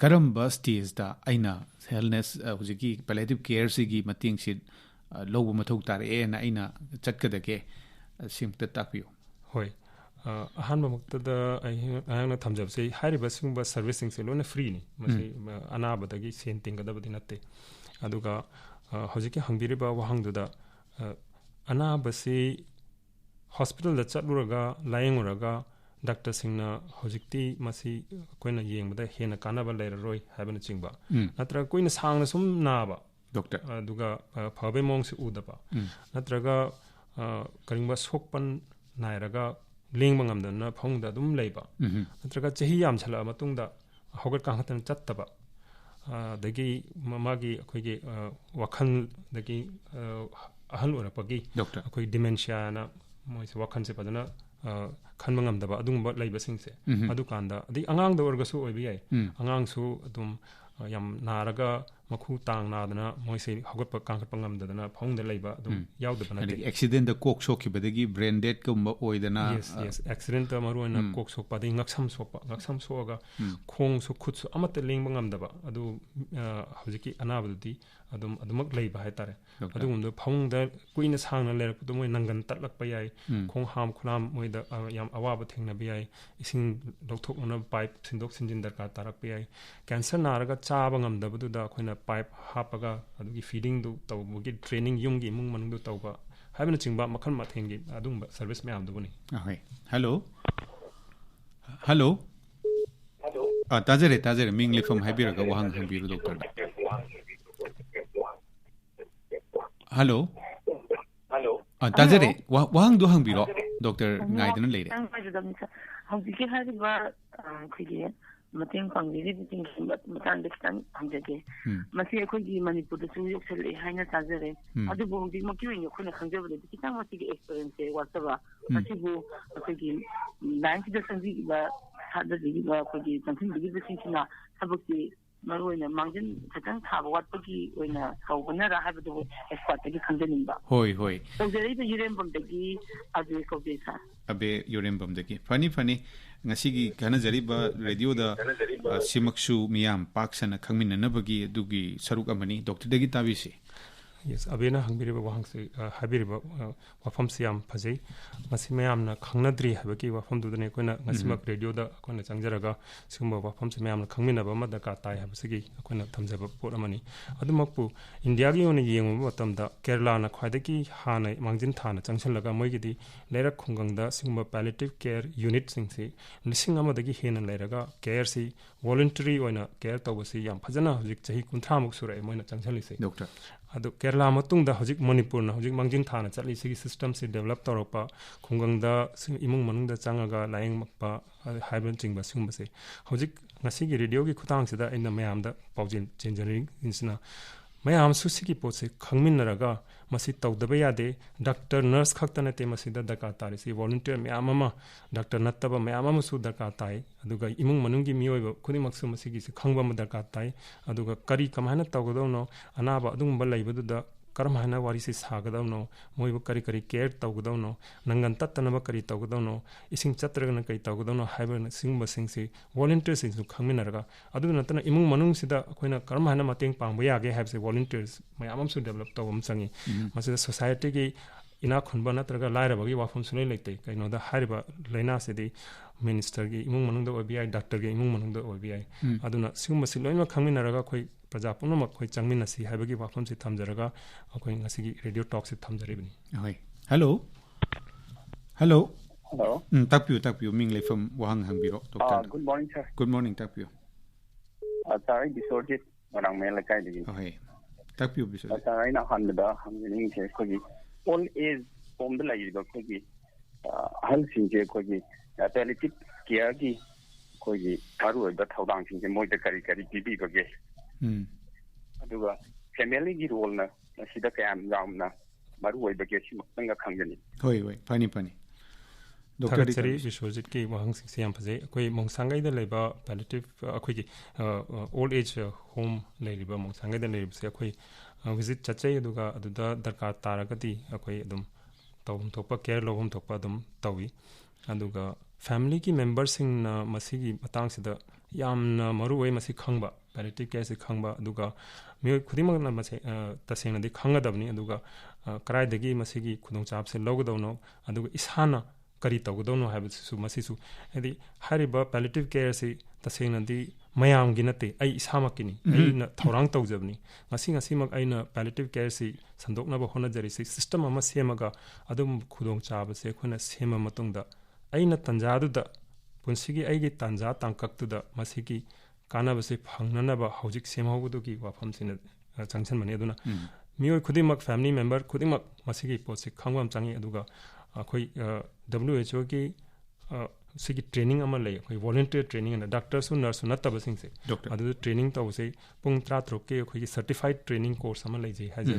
ꯀꯔꯝꯕ ꯁ꯭ꯇꯦꯖꯇ ꯑꯩꯅ ꯍꯦꯜꯅꯦꯁ ꯍꯧꯖꯤꯛꯀꯤ ꯄꯦꯂꯦꯇꯤቭ ꯀꯦꯌꯔꯁꯤꯒꯤ ꯃꯇꯦꯡꯁꯤ ꯂꯧꯕ ꯃꯊꯧ ꯇꯥꯔꯛꯑꯦꯅ ꯑꯩꯅ ꯆꯠꯀꯗꯒꯦ ꯁꯤꯃꯛꯇ ꯇꯥꯛꯄꯤꯌꯨ ꯍꯣꯏ ꯑꯍꯥꯟꯕꯃꯛꯇꯗ ꯑꯩꯍꯥꯛꯅ ꯊꯝꯖꯕꯁꯦ ꯍꯥꯏꯔꯤꯕ ꯁꯤꯒꯨꯝꯕ ꯁꯔꯚꯤꯁꯁꯤꯡꯁꯦ ꯂꯣꯏꯅ ꯐ꯭ꯔꯤꯅꯤ ꯃꯁꯤ ꯑꯅꯥꯕꯗꯒꯤ ꯁꯦꯟ ꯇꯤꯡꯒꯗꯕꯗꯤ ꯅꯠꯇꯦ ꯑꯗꯨꯒ ꯍꯧꯖꯤꯛꯀꯤ ꯍꯪꯕꯤꯔꯤꯕ ꯋꯥꯍꯪꯗꯨꯗ ꯑꯅꯥꯕꯁꯤ ꯍꯣꯁꯄꯤꯇꯥꯜꯗ ꯆꯠꯂꯨꯔꯒ ꯂꯥꯌꯦꯡꯉꯨꯔꯒ ꯗꯥꯛꯇꯔꯁꯤꯡꯅ ꯍꯧꯖꯤꯛꯇꯤ ꯃꯁꯤ ꯑꯩꯈꯣꯏꯅ ꯌꯦꯡꯕꯗ ꯍꯦꯟꯅ ꯀꯥꯟꯅꯕ ꯂꯩꯔꯔꯣꯏ ꯍꯥꯏꯕꯅꯆꯤꯡꯕ ꯅꯠꯇ꯭ꯔꯒ ꯀꯨꯏꯅ ꯁꯥꯡꯅ ꯁꯨꯝ ꯅꯥꯕ ꯗꯣꯛꯇꯔ ꯑꯗꯨꯒ ꯐꯕꯩ ꯃꯑꯣꯡꯁꯤ ꯎꯗꯕ ꯅꯠꯇ꯭ꯔꯒ ꯀꯔꯤꯒꯨꯝꯕ ꯁꯣꯛꯄꯟ ꯅꯥꯏꯔꯒ ꯂꯦꯡꯕ ꯉꯝꯗꯅ ꯐꯃꯨꯡꯗ ꯑꯗꯨꯝ ꯂꯩꯕ ꯅꯠꯇ꯭ꯔꯒ ꯆꯍꯤ ꯌꯥꯝꯁꯜꯂꯛꯑ ꯃꯇꯨꯡꯗ ꯍꯧꯒꯠ ꯀꯥꯡꯈꯠꯇꯅ ꯆꯠꯇꯕ ꯑꯗꯒꯤ ꯃꯥꯒꯤ ꯑꯩꯈꯣꯏꯒꯤ ꯋꯥꯈꯜꯗꯒꯤ ꯑꯍꯜ ꯑꯣꯏꯔꯛꯄꯒꯤ ꯑꯩꯈꯣꯏ ꯗꯤꯃꯦꯟꯁꯤꯌꯥꯅ ꯃꯣꯏꯁꯦ ꯋꯥꯈꯜꯁꯦ ꯐꯖꯅ ꯈꯟꯕ ꯉꯝꯗꯕ ꯑꯗꯨꯒꯨꯝꯕ ꯂꯩꯕꯁꯤꯡꯁꯦ ꯑꯗꯨꯀꯥꯟꯗ ꯑꯗꯩ ꯑꯉꯥꯡꯗ ꯑꯣꯏꯔꯒꯁꯨ ꯑꯣꯏꯕ ꯌꯥꯏ ꯑꯉꯥꯡꯁꯨ ꯑꯗꯨꯝ ꯌꯥꯝ ꯅꯥꯔꯒ ꯃꯈꯨ ꯇꯥꯡ ꯅꯥꯗꯅ ꯃꯣꯏꯁꯦ ꯍꯧꯒꯠꯄ ꯀꯥꯡꯈꯠꯄ ꯉꯝꯗꯗꯅ ꯐꯃꯨꯡꯗ ꯂꯩꯕ ꯑꯗꯨꯝ ꯌꯥꯎꯗꯕ ꯅꯠꯇꯦ ꯑꯦꯛꯁꯤꯗꯦꯟꯗ ꯀꯣꯛ ꯁꯣꯛꯈꯤꯕꯗꯒꯤ ꯕ꯭ꯔꯦꯟ ꯗꯦꯠꯀꯨꯝꯕ ꯑꯣꯏꯗꯅ ꯑꯦꯛꯁꯤꯗꯦꯟꯇ ꯃꯔꯨꯑꯣꯏꯅ ꯀꯣꯛ ꯁꯣꯛꯄ ꯑꯗꯩ ꯉꯛꯁꯝ ꯁꯣꯛꯑꯒ ꯈꯣꯡꯁꯨ ꯈꯨꯠꯁꯨ ꯑꯃꯠꯇ ꯂꯦꯡꯕ ꯉꯝꯗꯕ ꯑꯗꯨ ꯍꯧꯖꯤꯛꯀꯤ ꯑꯅꯥꯕꯗꯨꯗꯤ ꯑꯗꯨꯃꯛ ꯂꯩꯕ ꯍꯥꯏꯇꯥꯔꯦ ꯑꯗꯨꯒꯨꯝꯕꯗ ꯐꯃꯨꯡꯗ ꯀꯨꯏꯅ ꯁꯥꯡꯅ ꯂꯩꯔꯛꯄꯗꯣ ꯃꯣꯏ ꯅꯪꯒꯟ ꯇꯠꯂꯛꯄ ꯌꯥꯏ ꯈꯣꯡ ꯍꯥꯝ ꯈꯨꯂꯥꯝ ꯃꯣꯏꯗ ꯌꯥꯝ ꯑꯋꯥꯕ ꯊꯦꯡꯅꯕ ꯌꯥꯏ ꯏꯁꯤꯡ ꯂꯧꯊꯣꯛꯅꯅꯕ ꯄꯥꯏꯞ ꯁꯤꯟꯗꯣꯛ ꯁꯤꯟꯖꯤꯟ ꯗꯔꯀꯥꯔ ꯇꯥꯔꯛꯄ ꯌꯥꯏ ꯀꯦꯟꯁꯔ ꯅꯥꯔꯒ ꯆꯥꯕ ꯉꯝꯗꯕꯗꯨꯗ ꯑꯩꯈꯣꯏꯅ ꯄꯥꯏꯞ ꯍꯥꯞꯄꯒ ꯑꯗꯨꯒꯤ ꯐꯤꯗꯤꯡꯗꯨ ꯇꯧꯕꯒꯤ ꯇ꯭ꯔꯦꯅꯤꯡ ꯌꯨꯝꯒꯤ ꯏꯃꯨꯡ ꯃꯅꯨꯡꯗꯨ ꯇꯧꯕ ꯍꯥꯏꯕꯅꯆꯤꯡꯕ ꯃꯈꯜ ꯃꯊꯦꯜꯒꯤ ꯑꯗꯨꯒꯨꯝꯕ ꯁꯔꯚꯤꯁ ꯃꯌꯥꯝꯗꯨꯕꯨꯅꯤ ꯍꯜꯂꯣ ꯇꯥꯖꯔꯦ ꯃꯤꯡ ꯂꯩꯐꯝ ꯍꯥꯏꯕꯤꯔꯒ ꯋꯥꯍꯪ ꯍꯪꯕꯤꯔꯨ ꯗꯣꯛꯇꯔꯗ ꯍꯜꯂꯣ ꯇꯥꯖꯔꯦ ꯋꯥꯍꯪꯗꯣ ꯍꯪꯕꯤꯔꯣ ꯗꯣꯛꯇꯔ ꯉꯥꯏꯗꯅ ꯂꯩꯔꯦ ꯍꯧꯖꯤꯛꯀꯤ ꯍꯥꯏꯔꯤꯕ ꯑꯩꯈꯣꯏꯒꯤ ꯃꯇꯦꯡ ꯄꯥꯡꯕꯤꯔꯤꯕꯁꯤꯡꯒꯤ ꯃꯇꯥꯡꯗ ꯈꯤꯇꯪ ꯍꯪꯖꯒꯦ ꯃꯁꯤ ꯑꯩꯈꯣꯏꯒꯤ ꯃꯅꯤꯄꯨꯔꯗꯁꯨ ꯌꯧꯁꯜꯂꯛꯑꯦ ꯍꯥꯏꯅ ꯇꯥꯖꯔꯦ ꯑꯗꯨꯕꯨ ꯍꯧꯖꯤꯛꯃꯛꯀꯤ ꯑꯣꯏꯅ ꯑꯩꯈꯣꯏꯅ ꯈꯪꯖꯕꯗꯗꯤ ꯈꯤꯇꯪ ꯃꯁꯤꯒꯤ ꯑꯦꯛꯁꯄꯤꯔꯤꯌꯦꯟꯁꯁꯦ ꯋꯥꯠꯆꯕ ꯃꯁꯤꯕꯨ ꯑꯩꯈꯣꯏꯒꯤ ꯂꯥꯏꯟꯁꯤꯗ ꯆꯪꯕꯤꯈꯤꯕ ꯊꯥꯗꯕꯤꯈꯤꯕ ꯑꯩꯈꯣꯏꯒꯤ ꯆꯪꯁꯤꯟꯕꯤꯈꯤꯕꯁꯤꯡꯁꯤꯅ ꯊꯕꯛꯁꯤ ꯃꯔꯨꯑꯣꯏꯅ ꯃꯥꯡꯖꯤꯟ ꯈꯤꯇꯪ ꯊꯥꯕ ꯋꯥꯠꯄꯒꯤ ꯑꯣꯏꯅ ꯇꯧꯕꯅꯔꯥ ꯍꯥꯏꯕꯗꯨ ꯑꯦꯛꯁꯄꯥꯔꯠꯇꯒꯤ ꯈꯪꯖꯅꯤꯡꯕ ꯍꯣꯏ ꯇꯧꯖꯔꯛꯏꯕ ꯌꯨꯔꯦꯝꯕꯝꯗꯒꯤ ꯑꯕꯦ ꯀꯧꯖꯩ ꯁꯥꯔ ꯑꯕꯦ ꯌꯨꯔꯦꯝꯕꯝꯗꯒꯤ ꯐꯅꯤ ꯉꯁꯤꯒꯤ ꯈꯟꯅꯖꯔꯤꯕ ꯔꯦꯗꯤꯑꯣꯗ ꯁꯤꯃꯛꯁꯨ ꯃꯤꯌꯥꯝ ꯄꯥꯛ ꯁꯟꯅ ꯈꯪꯃꯤꯟꯅꯅꯕꯒꯤ ꯑꯗꯨꯒꯤ ꯁꯔꯨꯛ ꯑꯃꯅꯤ ꯗꯣꯛꯇꯔꯗꯒꯤ ꯇꯥꯕꯤꯁꯤ ꯌꯦꯁ ꯑꯕꯦꯅ ꯍꯪꯕꯤꯔꯤꯕ ꯋꯥꯍꯪꯁꯤ ꯍꯥꯏꯕꯤꯔꯤꯕ ꯋꯥꯐꯝꯁꯤ ꯌꯥꯝ ꯐꯖꯩ ꯃꯁꯤ ꯃꯌꯥꯝꯅ ꯈꯪꯅꯗ꯭ꯔꯤ ꯍꯥꯏꯕꯒꯤ ꯋꯥꯐꯝꯗꯨꯗꯅꯤ ꯑꯩꯈꯣꯏꯅ ꯉꯁꯤꯃꯛ ꯔꯦꯗꯤꯑꯣꯗ ꯑꯩꯈꯣꯏꯅ ꯆꯪꯖꯔꯒ ꯁꯤꯒꯨꯝꯕ ꯋꯥꯐꯝꯁꯤ ꯃꯌꯥꯝꯅ ꯈꯪꯃꯤꯟꯅꯕ ꯑꯃ ꯗꯔꯀꯥꯔ ꯇꯥꯏ ꯍꯥꯏꯕꯁꯤꯒꯤ ꯑꯩꯈꯣꯏꯅ ꯊꯝꯖꯕ ꯄꯣꯠ ꯑꯃꯅꯤ ꯑꯗꯨꯃꯛꯄꯨ ꯏꯟꯗꯤꯌꯥꯒꯤ ꯑꯣꯏꯅ ꯌꯦꯡꯕ ꯃꯇꯝꯗ ꯀꯦꯔꯂꯥꯅ ꯈ꯭ꯋꯥꯏꯗꯒꯤ ꯍꯥꯟꯅ ꯃꯥꯡꯖꯤꯟ ꯊꯥꯅ ꯆꯪꯁꯤꯜꯂꯒ ꯃꯣꯏꯒꯤꯗꯤ ꯂꯩꯔꯛ ꯈꯨꯡꯒꯪꯗ ꯁꯤꯒꯨꯝꯕ ꯄꯦꯂꯦꯇꯤቭ ꯀꯦꯌꯔ ꯌꯨꯅꯤꯠꯁꯤꯡꯁꯤ 1,000ꯗꯒꯤ ꯍꯦꯟꯅ ꯂꯩꯔꯒ ꯀꯦꯌꯔꯁꯤ ꯚꯣꯂꯨꯟꯇꯔꯤ ꯑꯣꯏꯅ ꯀꯦꯌꯔ ꯇꯧꯕꯁꯤ ꯌꯥꯝ ꯐꯖꯅ ꯍꯧꯖꯤꯛ ꯆꯍꯤ 30ꯃꯨꯛ ꯁꯨꯔꯛꯑꯦ ꯃꯣꯏꯅ ꯆꯪꯁꯤꯜꯂꯤꯁꯦ ꯑꯗꯨ ꯀꯦꯔꯂꯥ ꯃꯇꯨꯡꯗ ꯍꯧꯖꯤꯛ ꯃꯅꯤꯄꯨꯔꯅ ꯍꯧꯖꯤꯛ ꯃꯥꯡꯖꯤꯟ ꯊꯥꯅ ꯆꯠꯂꯤ ꯁꯤꯒꯤ ꯁꯤꯁꯇꯝꯁꯤ ꯗꯦꯕꯂꯞ ꯇꯧꯔꯛꯄ ꯈꯨꯡꯒꯪꯗ ꯏꯃꯨꯡ ꯃꯅꯨꯡꯗ ꯆꯪꯉꯒ ꯂꯥꯌꯦꯡꯉꯛꯄ ꯍꯥꯏꯕꯅꯆꯤꯡꯕ ꯁꯤꯒꯨꯝꯕꯁꯦ ꯍꯧꯖꯤꯛ ꯉꯁꯤꯒꯤ ꯔꯦꯗꯤꯑꯣꯒꯤ ꯈꯨꯠꯊꯥꯡꯁꯤꯗ ꯑꯩꯅ ꯃꯌꯥꯝꯗ ꯄꯥꯎꯖꯦꯜ ꯆꯦꯟꯖꯔꯤꯁꯤꯅ ꯃꯌꯥꯝꯁꯨ ꯁꯤꯒꯤ ꯄꯣꯠꯁꯦ ꯈꯪꯃꯤꯟꯅꯔꯒ ꯃꯁꯤ ꯇꯧꯗꯕ ꯌꯥꯗꯦ ꯗꯥꯛꯇꯔ ꯅꯔꯁ ꯈꯛꯇ ꯅꯠꯇꯦ ꯃꯁꯤꯗ ꯗꯔꯀꯥꯔ ꯇꯥꯔꯤꯁꯤ ꯚꯣꯂꯨꯟꯇꯤꯌꯔ ꯃꯌꯥꯝ ꯑꯃ ꯗꯥꯛꯇꯔ ꯅꯠꯇꯕ ꯃꯌꯥꯝ ꯑꯃꯁꯨ ꯗꯔꯀꯥꯔ ꯇꯥꯏ ꯑꯗꯨꯒ ꯏꯃꯨꯡ ꯃꯅꯨꯡꯒꯤ ꯃꯤꯑꯣꯏꯕ ꯈꯨꯗꯤꯡꯃꯛꯁꯨ ꯃꯁꯤꯒꯤꯁꯤ ꯈꯪꯕ ꯑꯃ ꯗꯔꯀꯥꯔ ꯇꯥꯏ ꯑꯗꯨꯒ ꯀꯃꯥꯏꯅ ꯇꯧꯒꯗꯧꯅꯣ ꯑꯅꯥꯕ ꯑꯗꯨꯒꯨꯝꯕ ꯂꯩꯕꯗꯨꯗ karma hana wari si sagadawno moibu kari kari care tawgadawno nangan tattanaba kari tawgadawno ising chatragana kari tawgadawno haiba singba singsi volunteers sing khangminaraga adu natana imung manung sida akoina karma hana mateng pangba yage habse volunteers mayamam su develop tawam changi masida society gi ina khunba natraga lairaba gi wafam sunai leite kaino da hariba laina sidi minister gi imung manung da obi doctor gi imung manung da obi aduna singba siloima khangminaraga khoi प्रजा पुनमक खै चंगमिनसी हाइबगी वाफम से थमजरगा अखोइ ngasi रेडियो टॉक से थमजरिबनि होय हेलो हेलो हेलो ताकपियो मिंग लेफम वहांग हंगबिरो doctor good morning sir good morning ताकपियो सर बिसोरजित वरांग मेल लकाय दिगी होय ताकपियो बिसोर सर आइना हनदा हमनि से कोगी ऑल एज होम द लाइबा कोगी हल सिंजे कोगी पैलिएटिव केयर की कोगी कारुदा थौदांग सिंजे मोइदा करी करी बीबी बगे अदुगा फैमिली की रोल ना सिदा कयाम यामना मारू ओइबगे सिमक्तंगा खंगनी होय होय फनी डॉक्टर सरी विश्वजित की वहां से यम फजे कोई मोंगसांगाई द लेबा पैलिएटिव अखोई की ओल्ड एज होम लेरिबा मोंगसांगाई द लेरिबा से अखोई विजिट चचे अदुगा अदुदा दरकार तारगति अखोई अदुम तौम थोपा केयर लोगम थोपा अदुम तौवी अदुगा फैमिली की मेंबर्स सिंग मसीगी मतंग सिदा यामना मरु ओइ मसी खंगबा पैलिएटिव केयर से खंगबा अदुगा मियो खुदिमक ना मसे तसेंगनदि खंगदबनी अदुगा कराइदगी मसीगी खुदोंचाब से लौगदौनो अदुगा इसाना करी तौगदौनो हाइबसु मसीसु यदि हारिबा पैलिएटिव केयर से तसेंगनदि मयामगी नते आई इसामकिनी आइना थौरांग तौजबनी ngasi aina palliative care si sandokna ba honajari si system ama semaga adum khudong chaba se khona sema matungda aina tanjadu da punsigi aigi tanja tangkak tu da masigi kana ba se phangnana ba hojik semhawdu ki wafam sin changchan mani aduna mioi khudimak family member khudimak masigi posi khangwam changi aduga akhoi WHO ki sigi training ama lay akhoi volunteer training and doctors su nurse nataba sing se adu training taw se pung 3 ke akhoi certified training course ama lay je haje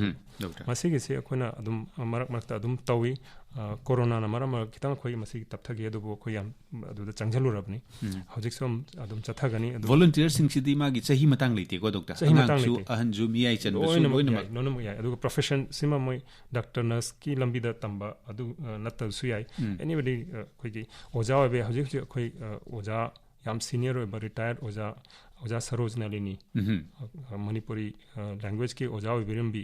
masigi se akhona adum marak adum tawi corona na maram kitang khoi masigi tapthage adu khoi am adu da changjalu rabni hojik som adum chathagani adu volunteer sing sidi magi chahi matang leite ko doctor anang su ahan ju mi ai chan su loina no ya adu profession sima moi doctor nurse ki lambi da tamba adu natta su yai anybody khoi gi oja obe hojik khoi oja yam senior oba retired oja sarojnalini manipuri language ki oja obirimbi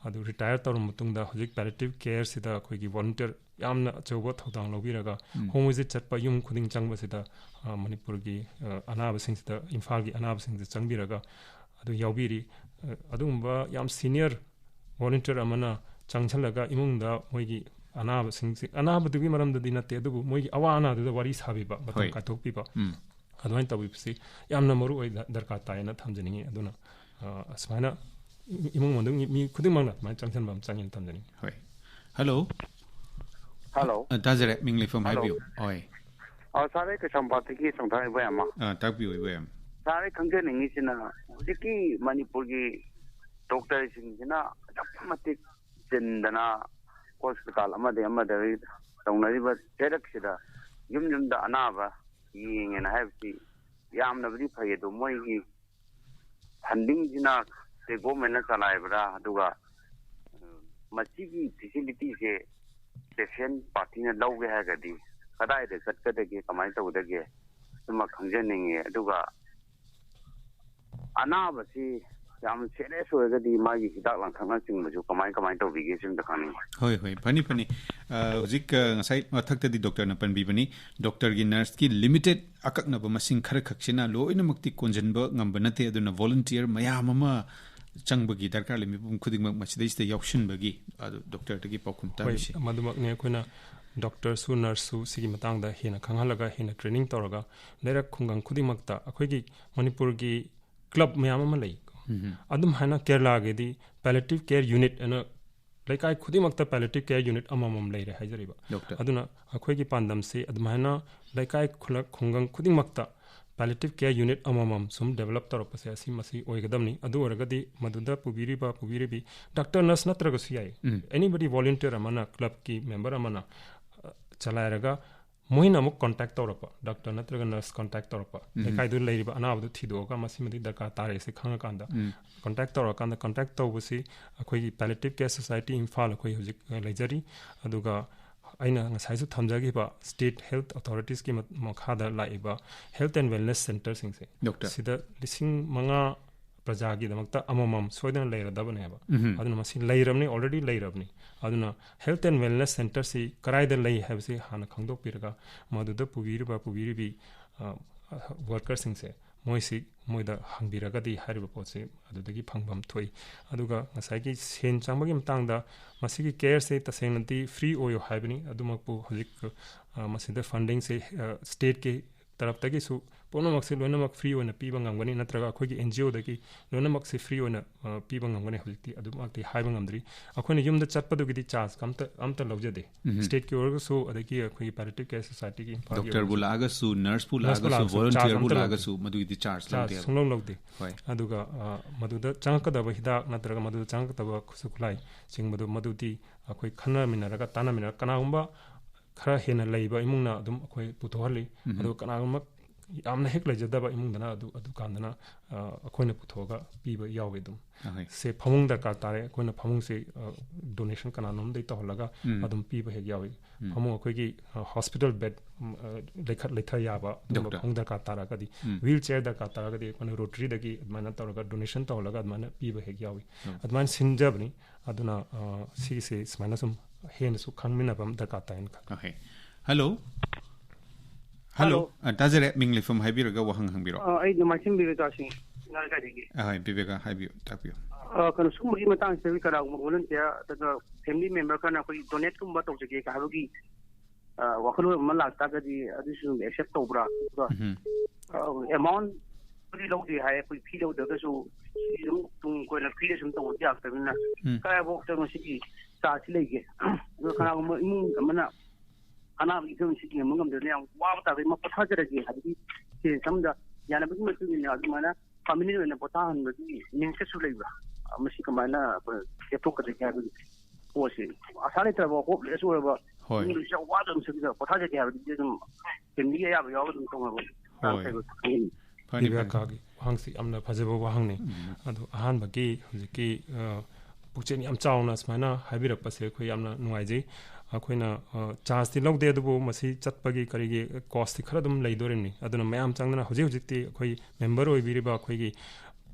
adu retire tor mutungda hojik palliative care sida khoi gi volunteer yamna chobo thodang lobiraga home visit chatpa yum khuding changba sida manipur gi anaba sing sida imphal gi anaba sing sida changbiraga adu yaubiri adumba yam senior volunteer amana changchalaga imungda moi gi anaba sing anaba dugi maramda dinate adubu moi gi awana du wari sabiba batam ka thokpiba adwain tabipsi yamna maru oi darka taina thamjani aduna asmana imung mandung mi khudimangna ma changchan bam changin thamjani hoi hello dazare mingli from highview oi sare ke sampati ki sangthai bayama takbi oi bayam sare khangje ningi sina diki manipur gi doctor sing sina japmati jendana hospital amade taunari ba terak sida yum da anaba yingena habti yamna bri phaye do moi gi funding jina se government na chalai bra aduga machi gi facility se patient party na lawge ha gadi kadai de satkadege kamai tawdege tuma khangjeninge aduga anaba si yam serious oigadi magi hidak langthangna chingbu kamai tawbige sim da khani hoi pani hojik ngasai mathakta di doctor na panbi bani doctor gi nurse ki limited akakna ba masing khar khaksina loina makti konjanba ngamba nate aduna volunteer mayam ama changbagi darkar lemi bum khuding mak machidai ste yakshin bagi adu doctor tagi pakhum ta bishi madumak ne koina doctor su nurse su sigi matang da hena khanghalaga hena training toraga lerak khungang khuding makta akhoi gi manipur gi club mayam ama lei adum hana kerala ge di palliative care unit ana laikai khudimakta palliative care unit amamam leire haijariba aduna akhoi gi pandam se admana laikai khulak khungang khudingmakta palliative care unit amamam sum develop torpa se asi masi oigadamni adu oragadi maduda pubiribi doctor nurse natraga siyai anybody volunteer amana club ki member amana chalairaga moina muk contact torpa doctor natraga nurse contact torpa laikai du leiriba anabdu thidoga masi madi darka tare se khanga kanda contact tawrakanda contact tawbasi akhoi palliative care society imphal akhoi hojik leijari aduga aina ngasaisu thamjagiba state health authorities ki makhada laiba health and wellness center singse sida lising manga prajagi damakta amamam soidana leiradabane ba aduna masi leiramni already leiramni aduna health and wellness center si karaida lei habse hana khangdok piraga maduda pubiribi workers singse moisi moida hangbiragadi hariba potse adudagi phangbam thoi aduga ngasai sen changbagi mtangda masigi care se tasengnanti free oyo haibani adumakpu hojik masida funding se state ke taraf tagi su ponomak se loinamak free ona piba ngamgani natraga akhoi NGO dagi loinamak se free ona piba ngamgani hojikti adumakti haiba ngamdri akhoi yumda chatpadugidi charge amta lawjade state ke orga so adagi akhoi palliative care society ki doctor bulaga su nurse bulaga su volunteer bulaga su madugidi charge lawde sunglong lawde aduga maduda changkadaba hidak natraga maduda changkadaba khusukulai chingmadu madudi akhoi khana minaraga tana minara kanagumba khara hena leiba imungna adum akhoi puthorli adu kanagumba yamna hek lejadaba imungdana adu kandana akoina puthoga piba yawge dum se phamung darkar tare akoina phamung se donation kananom dei tohlaga adum piba hek yawi phamung akoigi hospital bed lekha yaba phamung darkar tara kadi wheelchair darkar tara kadi akoina rotary dagi admana tawlaga donation tohlaga admana piba hek yawi adman sinjabni aduna si se smana sum hen su khangmina bam darkar tain okay hello tazare mingle from haibiraga wahang hangbiro ai de machine biveka sing na ka digi ai biveka haibio tapio kan sumuri matang se kara volunteer the family member kana koi donate kum bato je ka harugi wakhalo malak ta ga di adisu accept to bra amount pri lo di hai koi phi lo de ka su tung koi na phi de sum to ja ta na ka bo ta mo si sa si le ge kana mo imung mana ana isu si ki mungam de yang wa ta be ma patha jara ji hadi se samda yana bi ma tu ni adu mana family ne pota han bi ning se su leiba amasi kamana ke to ka de ka bi o se asale tra bo ko le su ba ni se wa dum se ga pota je ka bi de dum ken ni ya ba yo dum to ma bo pani ba ka gi hang si amna phajebo wa hang ne adu ahan ba ki hujiki puchen yam chauna smana habirak pa se khoi amna nuai ji akoina charge ti logde adubu masi chatpagi karigi cost khara dum leidorini aduna mayam changna hojikti akhoi member oi biriba akhoi gi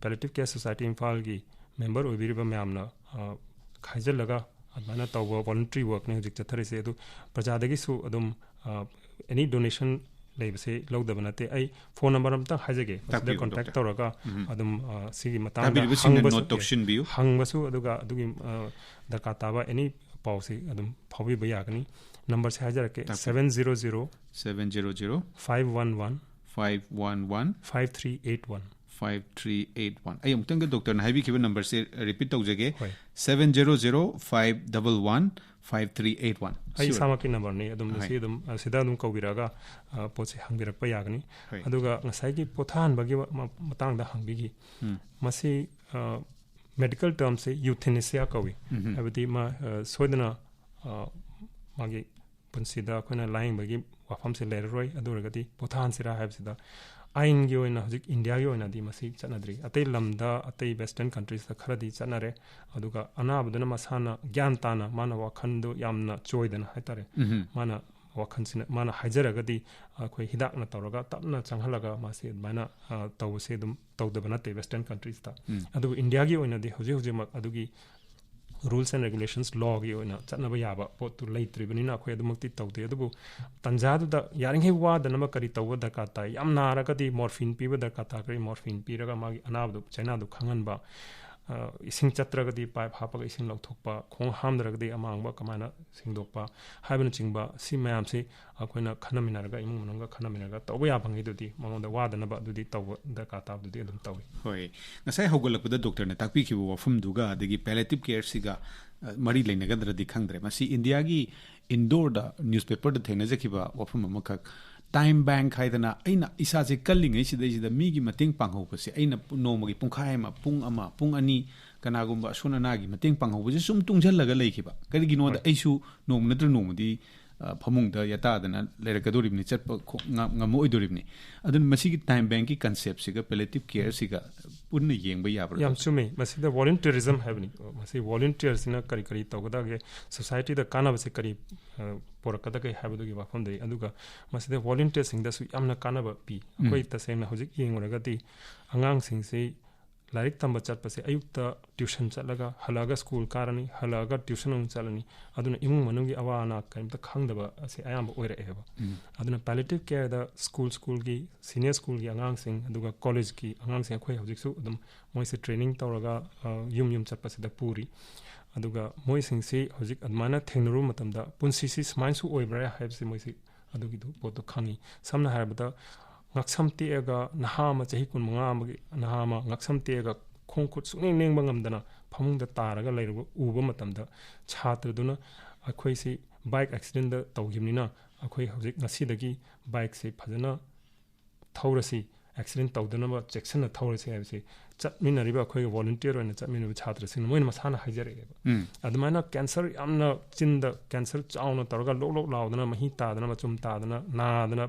palliative care society imphal gi member oi biriba mayamna khaijal laga adana tawwa voluntary work ne hojik chathari se adu prajadagi su adum any donation leibse logdaba nate ai phone number am ta hajage masda contact tawraga adum sigi matang hangbasu aduga adugi dakataba any policy adum phawi ba yagani number se hajar ke 700 511 5381 ay umtanga doctor na habi ke number se repeat tawjage 700 511 5381 ai samaki number ni adum se adum sida adum kawbiraga poche hangbirak pa yagani aduga ngasai gi pothan bagi matang da hangbigi masi medical term se euthanasia kawi abadi ma soidana magi punsida khona lying bagi wafam se leroi aduragadi pothan sira habsida ain gi oina hojik india gi oina di masi chanadri atei lamda atei western countries da kharadi chanare aduga anabudana masana gyantana mana wakhandu yamna choidana haitare mana wakhansina mana hajaragadi akhoi hidak na tawraga tapna changhalaga masi mana tawse dum tawdabana te western countries ta adu india gi oina di hoje mak adugi rules and regulations law gi oina chatnaba yaba pot tu leitribani na akhoi adumukti tawde adubu tanjadu da yaring he wa danama kari tawwa dakata yamna ragadi morphine piba dakata kari morphine piraga magi anabdu china du khanganba ising chatragadi pipe hapaga ising lokthokpa khong hamdragadi amangba kamana singdokpa haibana chingba si mayam se akoina khanaminaraga imung mananga khanaminaraga tawba ya bangi dudi mamonda wadana ba dudi tawba dakata dudi adum tawi hoi ngasai hogolakpada doctor na takpi ki wafum duga adagi palliative care siga mari leinagadra di khangdre masi india gi indoor da newspaper da thengnajakiba wafum amakak time bank haidana aina isa se kallingai sida migi mating panghobase aina nomagi pungkhai ma pung ama pung ani kanagumba sonana gi mating panghobase sum tungjallaga leikiba karigi no da aisu nom natra nomdi ꯐꯃꯨꯡꯗ ꯌꯥꯇꯥꯗꯅ ꯂꯩꯔꯛꯀꯗꯣꯔꯤꯕꯅꯤ ꯆꯠꯄ ꯉꯝꯃꯣꯏꯗꯣꯔꯤꯕꯅꯤ ꯑꯗꯨꯅ ꯃꯁꯤꯒꯤ ꯇꯥꯏꯝ ꯕꯦꯡꯀꯤ ꯀꯟꯁꯦꯞꯁꯤꯒ ꯄꯦꯂꯦꯇꯤꯚ ꯀꯦꯌꯔꯁꯤꯒ ꯄꯨꯟꯅ ꯌꯦꯡꯕ ꯌꯥꯕ꯭ꯔꯥ ꯌꯥꯝ ꯆꯨꯝꯃꯤ ꯃꯁꯤꯗ ꯋꯣꯂꯨꯟꯇꯤꯌꯔꯤꯖꯝ ꯍꯥꯏꯕꯅꯤ ꯃꯁꯤ ꯋꯣꯂꯨꯟꯇꯤꯌꯔꯁꯤꯅ ꯀꯔꯤ ꯀꯔꯤ ꯇꯧꯒꯗꯒꯦ ꯁꯣꯁꯥꯏꯇꯤꯗ ꯀꯥꯟꯅꯕꯁꯤ ꯀꯔꯤ ꯄꯣꯔꯛꯀꯗꯒꯦ ꯍꯥꯏꯕꯗꯨꯒꯤ ꯋꯥꯐꯝꯗꯒꯤ ꯑꯗꯨꯒ ꯃꯁꯤꯗ ꯋꯣꯂꯨꯟꯇꯤꯌꯔꯁꯤꯡꯗꯁꯨ ꯌꯥꯝꯅ ꯀꯥꯟꯅꯕ ꯄꯤ ꯑꯩꯈꯣꯏ ꯇꯁꯦꯡꯅ ꯍꯧꯖꯤꯛ ꯌꯦꯡꯂꯨꯔꯒꯗꯤ ꯑꯉꯥꯡꯁꯤꯡꯁꯤ ꯂꯥꯏꯔꯤꯛ ꯇꯝꯕ ꯆꯠꯄꯁꯦ ꯑꯌꯨꯛꯇ ꯇ꯭ꯌꯨꯁꯟ ꯆꯠꯂꯒ ꯍꯜꯂꯛꯑꯒ ꯁ꯭ꯀꯨꯜ ꯀꯥꯔꯅꯤ ꯍꯜꯂꯛꯑꯒ ꯇ꯭ꯌꯨꯁꯟ ꯑꯃꯨꯛ ꯆꯠꯂꯅꯤ ꯑꯗꯨꯅ ꯏꯃꯨꯡ ꯃꯅꯨꯡꯒꯤ ꯑꯋꯥ ꯑꯅꯥ ꯀꯔꯤꯝꯇ ꯈꯪꯗꯕ ꯑꯁꯤ ꯑꯌꯥꯝꯕ ꯑꯣꯏꯔꯛꯑꯦꯕ ꯑꯗꯨꯅ ꯄꯦꯂꯦꯇꯤꯚ ꯀꯦꯌꯔꯗ ꯁ꯭ꯀꯨꯜꯒꯤ ꯁꯤꯅꯤꯌꯔ ꯁ꯭ꯀꯨꯜꯒꯤ ꯑꯉꯥꯡꯁꯤꯡ ꯑꯗꯨꯒ ꯀꯣꯂꯦꯖꯀꯤ ꯑꯉꯥꯡꯁꯤꯡ ꯑꯩꯈꯣꯏ ꯍꯧꯖꯤꯛꯁꯨ ꯑꯗꯨꯝ ꯃꯣꯏꯁꯦ ꯇ꯭ꯔꯦꯅꯤꯡ ꯇꯧꯔꯒ ꯌꯨꯝ ꯆꯠꯄꯁꯤꯗ ꯄꯨꯔꯤ ꯑꯗꯨꯒ ꯃꯣꯏꯁꯤꯡꯁꯤ ꯍꯧꯖꯤꯛ ꯑꯗꯨꯃꯥꯏꯅ ꯊꯦꯡꯅꯔꯨꯕ ꯃꯇꯝꯗ ꯄꯨꯟꯁꯤꯁꯤ ꯁꯨꯃꯥꯏꯅꯁꯨ ꯑꯣꯏꯕ꯭ꯔꯥ ꯍꯥꯏꯕꯁꯤ ꯃꯣꯏꯁꯤ ꯑꯗꯨꯒꯤꯗꯨ ꯄꯣꯠꯇꯣ ꯈꯪꯉꯤ ꯁꯝꯅ ꯍꯥꯏꯔꯕꯗ ꯉꯛꯁꯝ ꯇꯦꯛꯑꯒ ꯅꯍꯥ ꯑꯃ ꯆꯍꯤ 25 ꯑꯃꯒꯤ ꯅꯍꯥ ꯑꯃ ꯉꯛꯁꯝ ꯇꯦꯛꯑꯒ ꯈꯣꯡ ꯈꯨꯠ ꯁꯨꯡꯂꯦꯡ ꯂꯦꯡꯕ ꯉꯝꯗꯅ ꯐꯃꯨꯡꯗ ꯇꯥꯔꯒ ꯂꯩꯔꯨꯕ ꯎꯕ ꯃꯇꯝꯗ ꯁꯥꯇ꯭ꯔꯗꯨꯅ ꯑꯩꯈꯣꯏꯁꯤ ꯕꯥꯏꯛ ꯑꯦꯛꯁꯤꯗꯦꯟꯗ ꯇꯧꯈꯤꯕꯅꯤꯅ ꯑꯩꯈꯣꯏ ꯍꯧꯖꯤꯛ ꯉꯁꯤꯗꯒꯤ ꯕꯥꯏꯛꯁꯤ ꯐꯖꯅ ꯊꯧꯔꯁꯤ ꯑꯦꯛꯁꯤꯗꯦꯟ ꯇꯧꯗꯅꯕ ꯆꯦꯛꯁꯤꯟꯅ ꯊꯧꯔꯁꯤ ꯍꯥꯏꯕꯁꯤ ꯆꯠꯃꯤꯟꯅꯔꯤꯕ ꯑꯩꯈꯣꯏꯒ ꯚꯣꯂꯨꯟꯇꯤꯌꯔ ꯑꯣꯏꯅ ꯆꯠꯃꯤꯟꯅꯔꯤꯕ ꯁꯥꯇ꯭ꯔꯁꯤꯡꯅ ꯃꯣꯏꯅ ꯃꯁꯥꯅ ꯍꯥꯏꯖꯔꯛꯑꯦꯕ ꯑꯗꯨꯃꯥꯏꯅ ꯀꯦꯟꯁꯔ ꯌꯥꯝꯅ ꯆꯤꯟꯗ ꯀꯦꯟꯁꯔ ꯆꯥꯎꯅ ꯇꯧꯔꯒ ꯂꯣꯛ ꯂꯣꯛ ꯂꯥꯎꯗꯅ ꯃꯍꯤ ꯇꯥꯗꯅ ꯃꯆꯨꯝ ꯇꯥꯗꯅ ꯅꯥꯗꯅ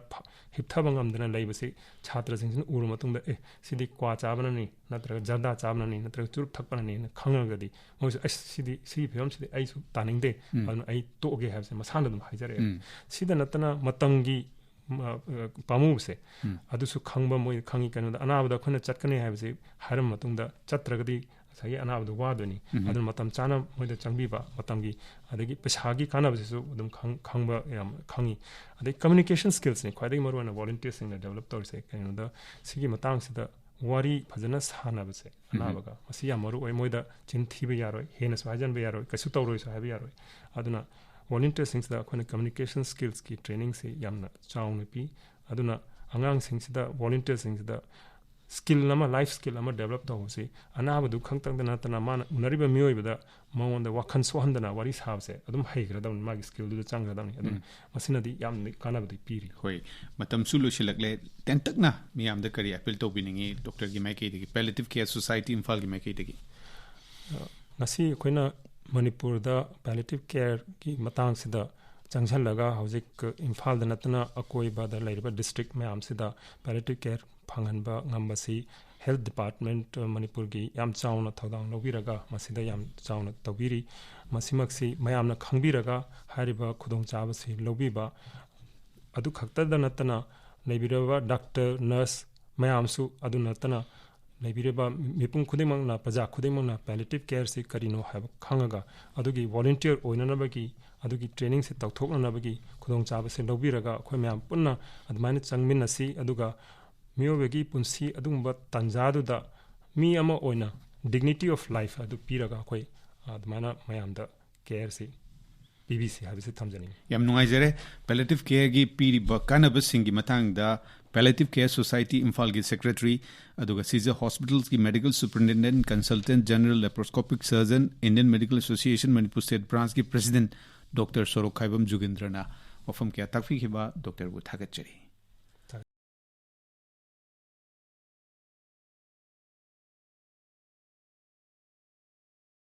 ꯍꯤꯞꯊꯕ ꯉꯝꯗꯅ ꯂꯩꯕꯁꯤ ꯁꯥꯇ꯭ꯔꯁꯤꯡꯁꯤꯅ ꯎꯔꯕ ꯃꯇꯨꯡꯗ ꯁꯤꯗꯤ ꯀ꯭ꯋꯥ ꯆꯥꯕꯅꯅꯤ ꯅꯠꯇ꯭ꯔꯒ ꯖꯔꯗꯥ ꯆꯥꯕꯅꯅꯤ ꯅꯠꯇ꯭ꯔꯒ ꯆꯨꯔꯨꯞ ꯊꯛꯄꯅꯅꯤꯅ ꯈꯪꯉꯒꯗꯤ ꯃꯣꯏꯁꯨ ꯁꯤꯒꯤ ꯐꯤꯕꯝꯁꯤꯗꯤ ꯑꯩꯁꯨ ꯇꯥꯅꯤꯡꯗꯦ ꯑꯗꯨꯅ ꯑꯩ ꯇꯣꯛꯑꯒꯦ ꯍꯥꯏꯕꯁꯦ ꯃꯁꯥꯅ ꯑꯗꯨꯝ ꯍꯥꯏꯖꯔꯛꯑꯦ ꯁꯤꯗ ꯅꯠꯇꯅ ꯃꯇꯝꯒꯤ ꯄꯥꯝꯃꯨꯕꯁꯦ ꯑꯗꯨꯁꯨ ꯈꯪꯕ ꯃꯣꯏ ꯈꯪꯉꯤ ꯀꯩꯅꯣꯗ ꯑꯅꯥꯕꯗ ꯑꯩꯈꯣꯏꯅ ꯆꯠꯀꯅꯤ ꯍꯥꯏꯕꯁꯤ ꯍꯥꯏꯔꯕ ꯃꯇꯨꯡꯗ ꯆꯠꯇ꯭ꯔꯒꯗꯤ ꯉꯁꯥꯏꯒꯤ ꯑꯅꯥꯕꯗꯣ ꯋꯥꯗꯣꯏꯅꯤ ꯑꯗꯨꯅ ꯃꯇꯝ ꯆꯥꯅ ꯃꯣꯏꯗ ꯆꯪꯕꯤꯕ ꯃꯇꯝꯒꯤ ꯑꯗꯒꯤ ꯄꯩꯁꯥꯒꯤ ꯀꯥꯟꯅꯕꯁꯤꯁꯨ ꯑꯗꯨꯝ ꯈꯪꯕ ꯌꯥꯝ ꯈꯪꯉꯤ ꯑꯗꯩ ꯀꯝꯃꯨꯅꯤꯀꯦꯁꯟ ꯁ꯭ꯀꯤꯜꯁꯅꯤ ꯈ꯭ꯋꯥꯏꯗꯒꯤ ꯃꯔꯨꯑꯣꯏꯅ ꯚꯣꯂꯨꯟꯇꯤꯌꯔꯁꯤꯡꯅ ꯗꯦꯕꯂꯞ ꯇꯧꯔꯤꯁꯦ ꯀꯩꯅꯣꯗ ꯁꯤꯒꯤ ꯃꯇꯥꯡꯁꯤꯗ ꯋꯥꯔꯤ ꯐꯖꯅ ꯁꯥꯟꯅꯕꯁꯦ ꯑꯅꯥꯕꯒ ꯃꯁꯤ ꯌꯥꯝ ꯃꯔꯨ ꯑꯣꯏ ꯃꯣꯏꯗ ꯆꯤꯟ ꯊꯤꯕ ꯌꯥꯔꯣꯏ ꯍꯦꯟꯅꯁꯨ ꯍꯥꯏꯖꯟꯕ ꯌꯥꯔꯣꯏ ꯀꯩꯁꯨ ꯇꯧꯔꯣꯏꯁꯨ ꯍꯥꯏꯕ ꯌꯥꯔꯣꯏ ꯑꯗꯨꯅ ꯚꯣꯂꯨꯟꯇꯤꯌꯔꯁꯤꯡꯁꯤꯗ ꯑꯩꯈꯣꯏꯅ ꯀꯝꯃꯨꯅꯤꯀꯦꯁꯟ ꯁ꯭ꯀꯤꯜꯁꯀꯤ ꯇ꯭ꯔꯦꯅꯤꯡꯁꯤ ꯌꯥꯝꯅ ꯆꯥꯎꯅ ꯄꯤ ꯑꯗꯨꯅ ꯑꯉꯥꯡꯁꯤꯡꯁꯤꯗ ꯚꯣꯂꯨꯟꯇꯤꯌꯔꯁꯤꯡꯁꯤꯗ ꯁ꯭ꯀꯤꯜ ꯑꯃ ꯂꯥꯏꯐ ꯁ꯭ꯀꯤꯜ ꯑꯃ ꯗꯦꯕꯂꯞ ꯇꯧꯕꯁꯤ ꯑꯅꯥꯕꯗꯨ ꯈꯛꯇꯪꯗ ꯅꯠꯇꯅ ꯃꯥꯅ ꯎꯅꯔꯤꯕ ꯃꯤꯑꯣꯏꯕꯗ ꯃꯉꯣꯟꯗ ꯋꯥꯈꯜ ꯁꯣꯛꯍꯟꯗꯅ ꯋꯥꯔꯤ ꯁꯥꯕꯁꯦ ꯑꯗꯨꯝ ꯍꯩꯈ꯭ꯔꯗꯕꯅꯤ ꯃꯥꯒꯤ ꯁ꯭ꯀꯤꯜꯗꯨꯗ ꯆꯪꯈ꯭ꯔꯗꯕꯅꯤ ꯑꯗꯨꯅ ꯃꯁꯤꯅꯗꯤ ꯌꯥꯝꯅ ꯀꯥꯟꯅꯕꯗꯤ ꯄꯤꯔꯤ ꯍꯣꯏ ꯃꯇꯝꯁꯨ ꯂꯣꯏꯁꯤꯜꯂꯛꯂꯦ ꯇꯦꯟꯇꯛꯅ ꯃꯤꯌꯥꯝꯗ ꯀꯔꯤ ꯑꯄꯤꯜ ꯇꯧꯕꯤꯅꯤꯡꯉꯤ ꯗꯣꯛꯇꯔꯒꯤ ꯃꯥꯏꯀꯩꯗꯒꯤ ꯄꯦꯂꯦꯇꯤꯚ ꯀꯦꯌꯔ ꯁꯣꯁꯥꯏꯇꯤ ꯏꯝꯐꯥꯜꯒꯤ ꯃꯥꯏꯀꯩꯗꯒꯤ ꯉꯁꯤ ꯑꯩꯈꯣꯏꯅ ꯃꯅꯤꯄꯨꯔꯗ ꯄꯦꯂꯦꯇꯤꯚ ꯀꯦꯌꯔꯒꯤ ꯃꯇꯥꯡꯁꯤꯗ ꯆꯪꯁꯤꯜꯂꯒ ꯍꯧꯖꯤꯛ ꯏꯝꯐꯥꯜꯗ ꯅꯠꯇꯅ ꯑꯀꯣꯏꯕꯗ ꯂꯩꯔꯤꯕ ꯗꯤꯁꯇ꯭ꯔꯤꯛ ꯃꯌꯥꯝꯁꯤꯗ ꯄꯦꯂꯦꯇꯤꯚ ꯀꯦꯌꯔ ꯐꯪꯍꯟꯕ ꯉꯝꯕꯁꯤ ꯍꯦꯜꯊ ꯗꯤꯄꯥꯔꯠꯃꯦꯟꯠ ꯃꯅꯤꯄꯨꯔꯒꯤ ꯌꯥꯝ ꯆꯥꯎꯅ ꯊꯧꯗꯥꯡ ꯂꯧꯕꯤꯔꯒ ꯃꯁꯤꯗ ꯌꯥꯝ ꯆꯥꯎꯅ ꯇꯧꯕꯤꯔꯤ ꯃꯁꯤꯃꯛꯁꯤ ꯃꯌꯥꯝꯅ ꯈꯪꯕꯤꯔꯒ ꯍꯥꯏꯔꯤꯕ ꯈꯨꯗꯣꯡꯆꯥꯕꯁꯤ ꯂꯧꯕꯤꯕ ꯑꯗꯨ ꯈꯛꯇꯗ ꯅꯠꯇꯅ ꯂꯩꯕꯤꯔꯕ ꯗꯥꯛꯇꯔ ꯅꯔꯁ ꯃꯌꯥꯝꯁꯨ ꯑꯗꯨ ꯅꯠꯇꯅ ꯂꯩꯕꯤꯔꯤꯕ ꯃꯤꯄꯨꯝ ꯈꯨꯗꯤꯡꯃꯛꯅ ꯄ꯭ꯔꯖꯥ ꯈꯨꯗꯤꯡꯃꯛꯅ ꯄꯦꯂꯦꯇꯤꯚ ꯀꯦꯌꯔꯁꯤ ꯀꯔꯤꯅꯣ ꯍꯥꯏꯕ ꯈꯪꯉꯒ ꯑꯗꯨꯒꯤ ꯚꯣꯂꯨꯟꯇꯤꯌꯔ ꯑꯣꯏꯅꯅꯕꯒꯤ ꯑꯗꯨꯒꯤ ꯇ꯭ꯔꯦꯅꯤꯡꯁꯤ ꯇꯧꯊꯣꯛꯅꯅꯕꯒꯤ ꯈꯨꯗꯣꯡꯆꯥꯕꯁꯤ ꯂꯧꯕꯤꯔꯒ ꯑꯩꯈꯣꯏ ꯃꯌꯥꯝ ꯄꯨꯟꯅ ꯑꯗꯨꯃꯥꯏꯅ ꯆꯪꯃꯤꯟꯅꯁꯤ ꯑꯗꯨꯒ ꯃꯤꯑꯣꯏꯕꯒꯤ ꯄꯨꯟꯁꯤ ꯑꯗꯨꯒꯨꯝꯕ ꯇꯥꯟꯖꯥꯗꯨꯗ ꯃꯤ ꯑꯃ ꯑꯣꯏꯅ ꯗꯤꯒꯅꯤꯇꯤ ꯑꯣꯐ ꯂꯥꯏꯐ ꯑꯗꯨ ꯄꯤꯔꯒ ꯑꯩꯈꯣꯏ ꯑꯗꯨꯃꯥꯏꯅ ꯃꯌꯥꯝꯗ ꯀꯦꯌꯔꯁꯤ ꯄꯤꯕꯤꯁꯤ ꯍꯥꯏꯕꯁꯤ ꯊꯝꯖꯅꯤꯡꯉꯤ ꯌꯥꯝ ꯅꯨꯡꯉꯥꯏꯖꯔꯦ ꯄꯦꯂꯦꯇꯤꯚ ꯀꯦꯌꯔꯒꯤ ꯄꯤꯔꯤꯕ ꯀꯥꯟꯅꯕꯁꯤꯡꯒꯤ ꯃꯇꯥꯡꯗ ꯄꯦꯂꯦꯇꯤꯚ ꯀꯦꯌꯔ ꯁꯣꯁꯥꯏꯇꯤ ꯏꯝꯐꯥꯜꯒꯤ ꯁꯦꯀ꯭ꯔꯦꯇꯔꯤ ꯑꯗꯨꯒ ꯁꯤꯖ ꯍꯣꯁꯄꯤꯇꯥꯜꯁꯀꯤ medical superintendent consultant general laparoscopic surgeon Indian Medical Association Manipur state branch की प्रेसिडेंट डॉक्टर सोरोखाइबम जुगिंद्रना वफम क्या ताकफीखिबा डॉक्टर बु थागतचरी।